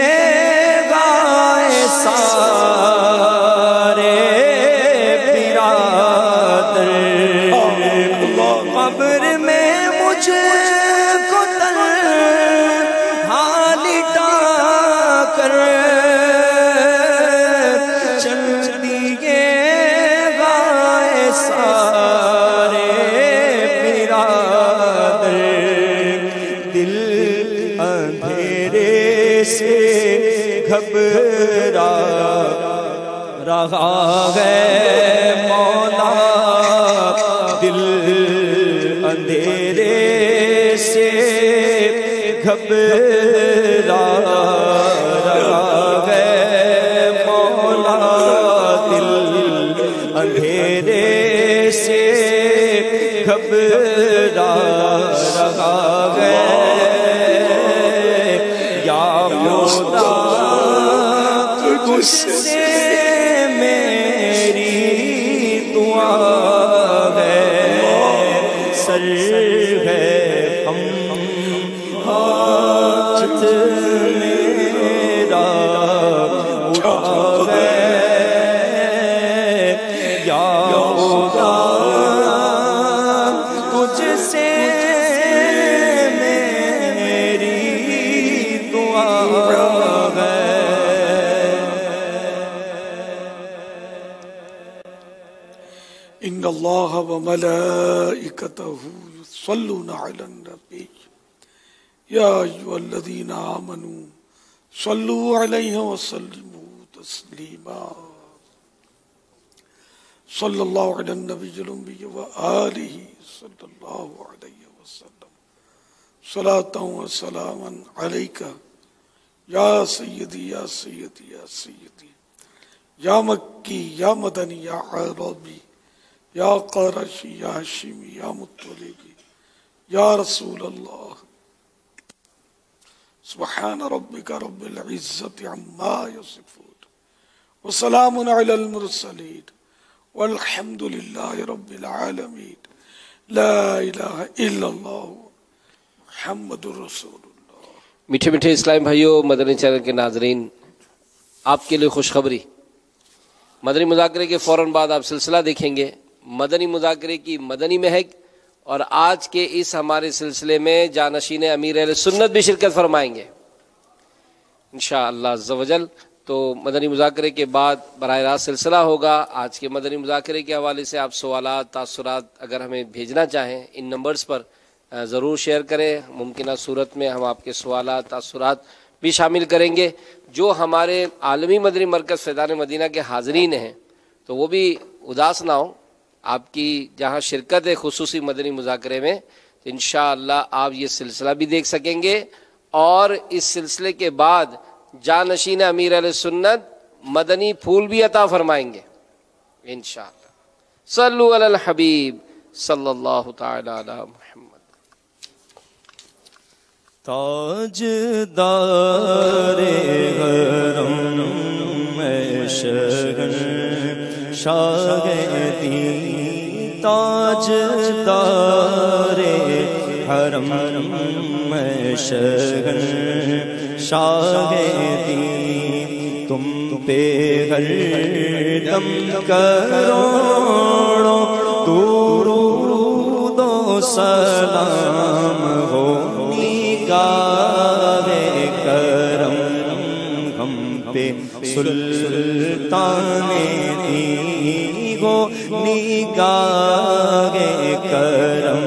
گائے سارے برادر، قبر میں مجھ کو تنہا لٹا کر چل دیے گائے سارے برادر، دل اندھیرے سے گھبرا رہا ہے مولا، دل اندھیرے سے گھبرا رہا ہے مولا، دل اندھیرے سے گھبرا رہا ہے، یا خدا تجھ سے میری دعا ہے، سر ہے غم ہاتھ میرا اٹھا ہے، یا خدا تجھ سے میری دعا ہے۔ ان اللہ وملائکتہ یصلون علی النبی یا ایھا الذین آمنوا صلوا علیہ وسلموا تسلیما، صلی اللہ علی النبی الأمی وآلہ صلی اللہ علیہ وسلم، صلاۃ و سلاما علیک یا سیدی یا سیدی یا سیدی، یا مکی یا مدنی یا عربی، یا قرشی یا ہاشمی یا مطلبی، یا رسول اللہ، سبحان ربک رب العزت عما یصفون وسلام علی المرسلین والحمد للہ رب العالمین۔ ला इलाहा इल्लल्लाह मुहम्मदुर रसूलुल्लाह। मीठे मीठे इस्लामी भाइयों, मदनी चैनल के नाजरीन, आपके लिए खुशखबरी। मदनी मुज़ाकरे के फौरन बाद आप सिलसिला देखेंगे मदनी मुज़ाकरे की मदनी महक, और आज के इस हमारे सिलसिले में जानशीन अमीर अहले सुन्नत भी शिरकत फरमाएंगे इंशाअल्लाह अज़्ज़ वजल। तो मदनी मुज़ाकरे के बाद बराह रास्त सिलसिला होगा। आज के मदनी मुज़ाकरे के हवाले से आप सवालात तासुरात अगर हमें भेजना चाहें इन नंबर्स पर ज़रूर शेयर करें। मुमकिन सूरत में हम आपके सवालात तासुरात भी शामिल करेंगे। जो हमारे आलमी मदनी मरकज़ फ़ैज़ान मदीना के हाज़रीन हैं तो वो भी उदास ना हो, आपकी जहाँ शिरकत है खुसूसी मदनी मुज़ाकरे में, तो इंशाअल्लाह आप ये सिलसिला भी देख सकेंगे। और इस सिलसिले के बाद जानशीन अमीर अहले सुन्नत मदनी फूल भी अता फरमाएंगे इंशाअल्लाह। सल्लु अलल हबीब सल्लल्लाहु तआला अला मुहम्मद। ताजदारे हरम में शहर शागदी, ताजदारे हरम में शहर शागदी, तुम पे हर दम करोड़ों दुरूद व सलाम हो, निगाहे करम हम पे सुल्ताने दी हो, निगाहे करम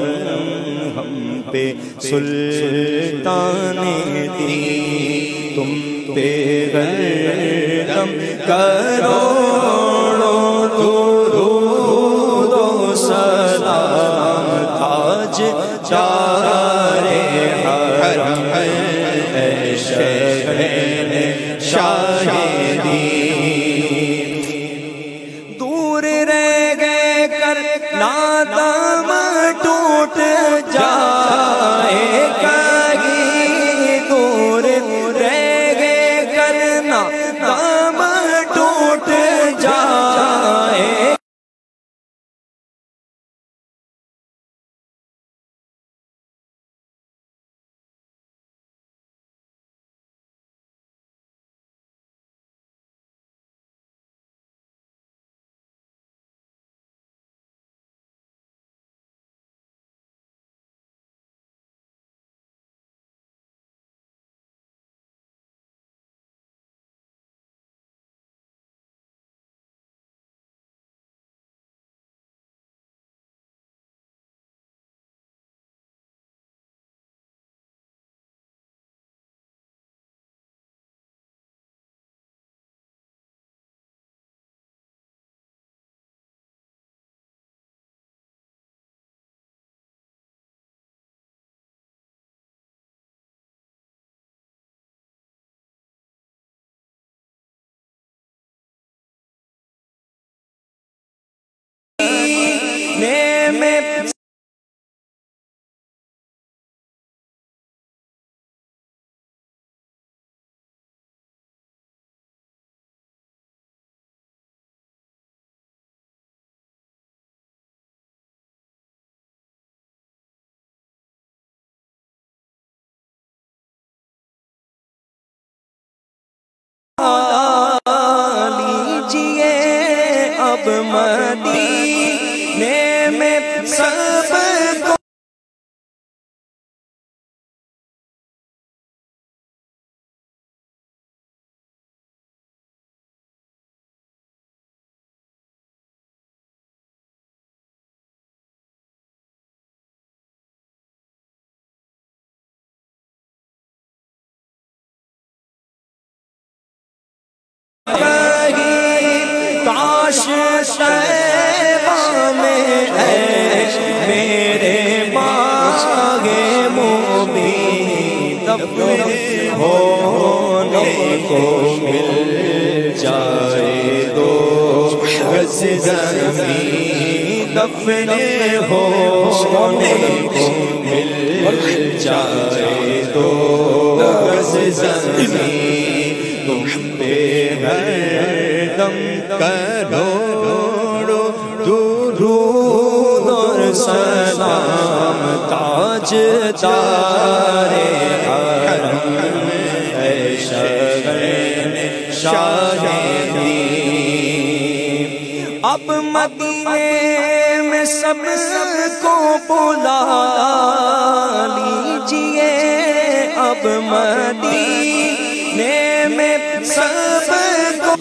हम पे सुल्ताने दी, तुम पे हरदम करोड़ों दुरूद व सलाम, ताज चारे हरम शहर शाहिदी। दूर रह गए कर नादाम टूट जाए कहीं, दूर रह गए कर नादाम टूट जाए। में लीजिए अब मदीने में सबको काश शैबा में है मेरे बागे मुबीन, दफन होने को मिल जाए दो गज ज़मीन, दफन होने को मिल जाए दो गज ज़मीन, तुम पे हरदम करोड़ों दुरूद और सलाम ताजदारे हरम है शाहे अब मदीने में सब को बुला लीजिए, अब मदीने में सब को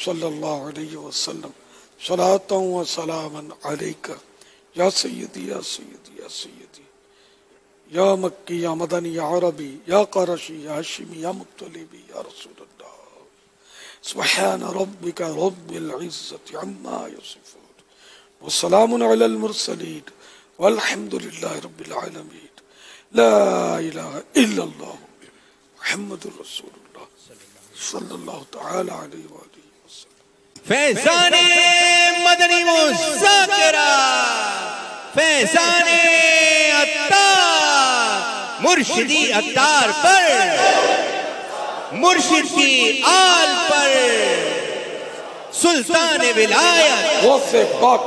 सल्लल्लाहु अलैहि वसल्लम सलातन व सलामन अलैका या सय्यदी या सय्यदी या सय्यदी या मक्की या मदनी या अरबी या क़रशी या हाशिमी या मुत्तलिबी या रसूलल्लाह। सुब्हान रब्बिका रब्बिल इज़्ज़ति अम्मा यसिफून व सलामुन अलल मुरसलीन वल्हम्दुलिल्लाहि रब्बिल आलमीन। ला इलाहा इल्लल्लाह मुहम्मदुर रसूलुल्लाह सल्लल्लाहु तआला अलैहि व फैज़ाने मदनी मुज़ाकिरा, फैज़ाने अत्तार, मुर्शिदी अत्तार पर, मुर्शिद की आल पर, सुल्तान विलायत,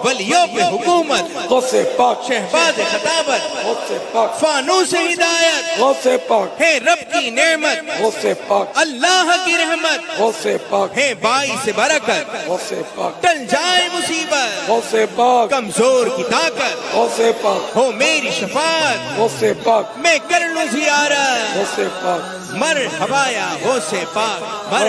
वलियों पे हुकूमत, शहबाज खताबत, फानूस हिदायत, है रब की नेमत, अल्लाह की रहमत, है बाइस बरकत, टल जाए मुसीबत, कमजोर की ताकत, हो मेरी शफाअत, मैं कर लूं ज़ियारत, मरहबाया हो से पाक मर।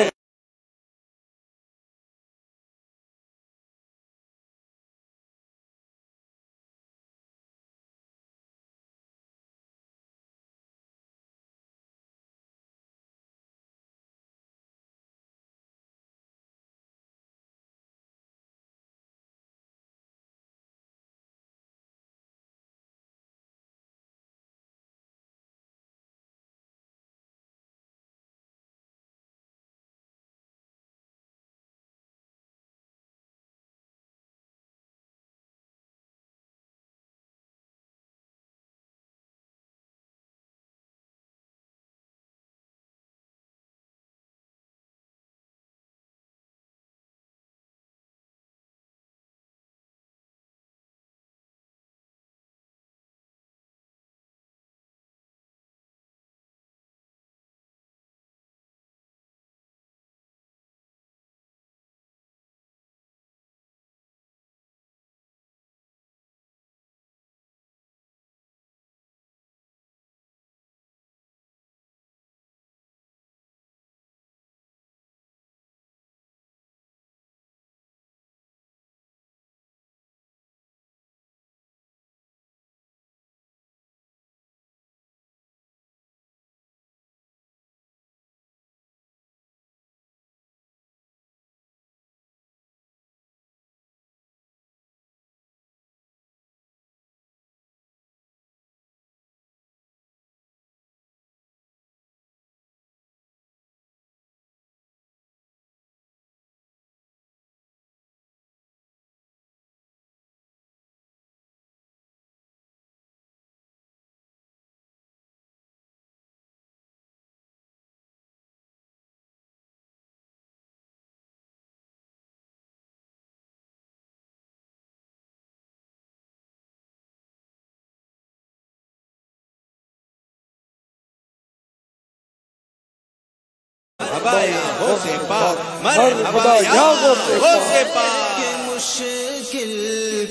मुश्किल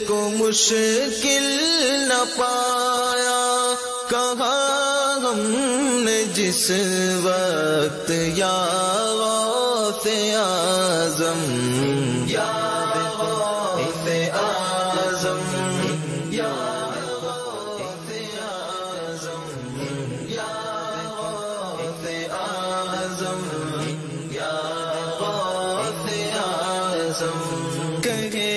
को मुश्किल न पाया, कहा हमने जिस वक्त या गौसे आज़म, या गौसे आज़म, या गौसे आज़म, या गौसे आज़म, या गौसे आज़म। कहे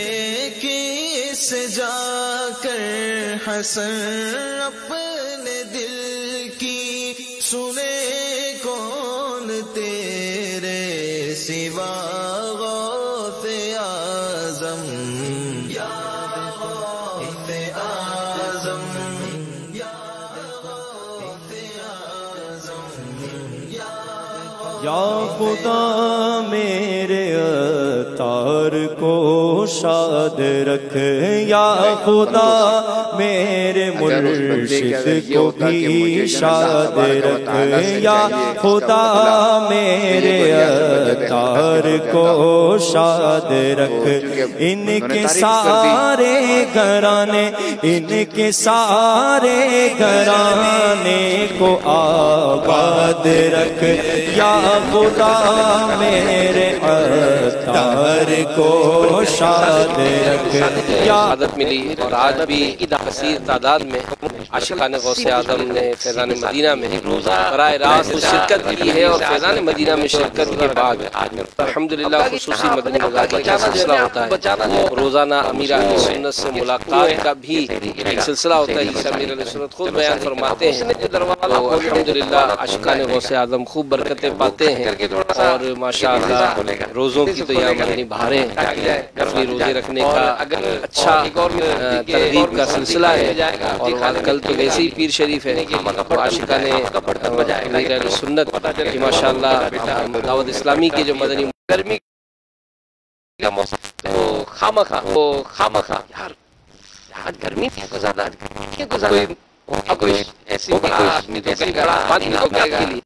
किस जाकर हसन अपने दिल की, सुने कौन तेरे सिवा गौसे आज़म, या गौसे आज़म, या गौसे आज़म, या खुदा मेरे अतार को شاد رکھ یا خدا میرے مرشد کو بھی شاد رکھ یا خدا میرے عطار کو شاد رکھ ان کے سارے گھرانے ان کے سارے گھرانے کو آباد رکھ یا خدا میرے عطار کو شاد رکھ یا عادت ملی اور آج بھی کثیر تعداد میں عاشقان غوث اعظم نے فیضان مدینہ میں براہ راست شرکت کی ہے اور فیضان مدینہ میں شرکت کے بعد الحمدللہ خصوصی مدنی مذاکرات کا سلسلہ ہوتا ہے روزانہ امیر اہل سنت سے ملاقات کا بھی ایک سلسلہ ہوتا ہے جسے امیر اہل سنت خود بیان فرماتے ہیں تو الحمدللہ عاشقان غوث اعظم خوب برکتیں پاتے ہیں اور ماشاءاللہ روزوں کی تو یہاں مدنی بہاریں اپنی روزے رکھنے کا اچھا ترغیب کا سلسلہ ہے اور کل تو ویسے ہی پیر شریف ہے عاشقان امیر اہل سنت کی ماشاءاللہ دعوت اسلامی کی جو مدنی گرمی کا موسم تو خامخواہ یار گرمی تھی تو زیادہ کوئی ایسی آدمی تو کئی پانی نہ ہوگا کے لیے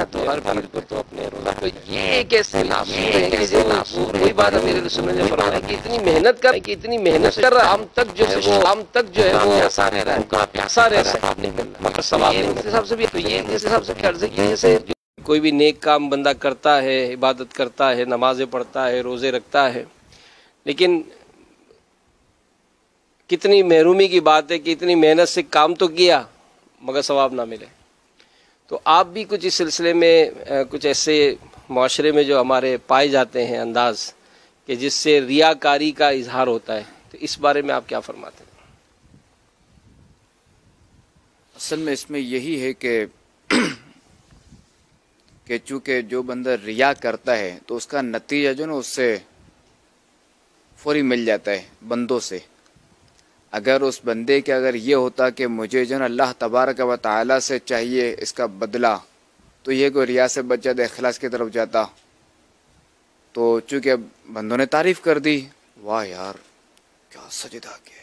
تو ہر پیر پر تو اپنے روزہ کو یہ کیسے وہی بات ہے میرے رسول نے فرمایا کہ اتنی محنت کر رہا ہم تک جو ہے وہ پیاسا رہ رہا ہے مگر ثواب نہیں اس حساب سے بھی تو یہ اس حساب سے عرض کی جیسے کوئی بھی نیک کام بندہ کرتا ہے عبادت کرتا ہے نمازیں پڑھتا ہے روزے رکھتا ہے لیکن کتنی محرومی کی بات ہے کہ اتنی محنت سے کام تو کیا مگر ثواب نہ ملے تو آپ بھی کچھ اس سلسلے میں کچھ ایسے معاشرے میں جو ہمارے پائے جاتے ہیں انداز کہ جس سے ریاکاری کا اظہار ہوتا ہے تو اس بارے میں آپ کیا فرماتے ہیں؟ اصل میں اس میں یہی ہے کہ چونکہ جو بندہ ریا کرتا ہے تو اس کا نتیجہ جو نا اس سے فوری مل جاتا ہے بندوں سے اگر اس بندے کے اگر یہ ہوتا کہ مجھے جو نا اللہ تبارک و تعالی سے چاہیے اس کا بدلہ تو یہ کوئی ریا سے بچ جاتا اخلاص کی طرف جاتا تو چونکہ بندوں نے تعریف کر دی واہ یار کیا سجدہ کیا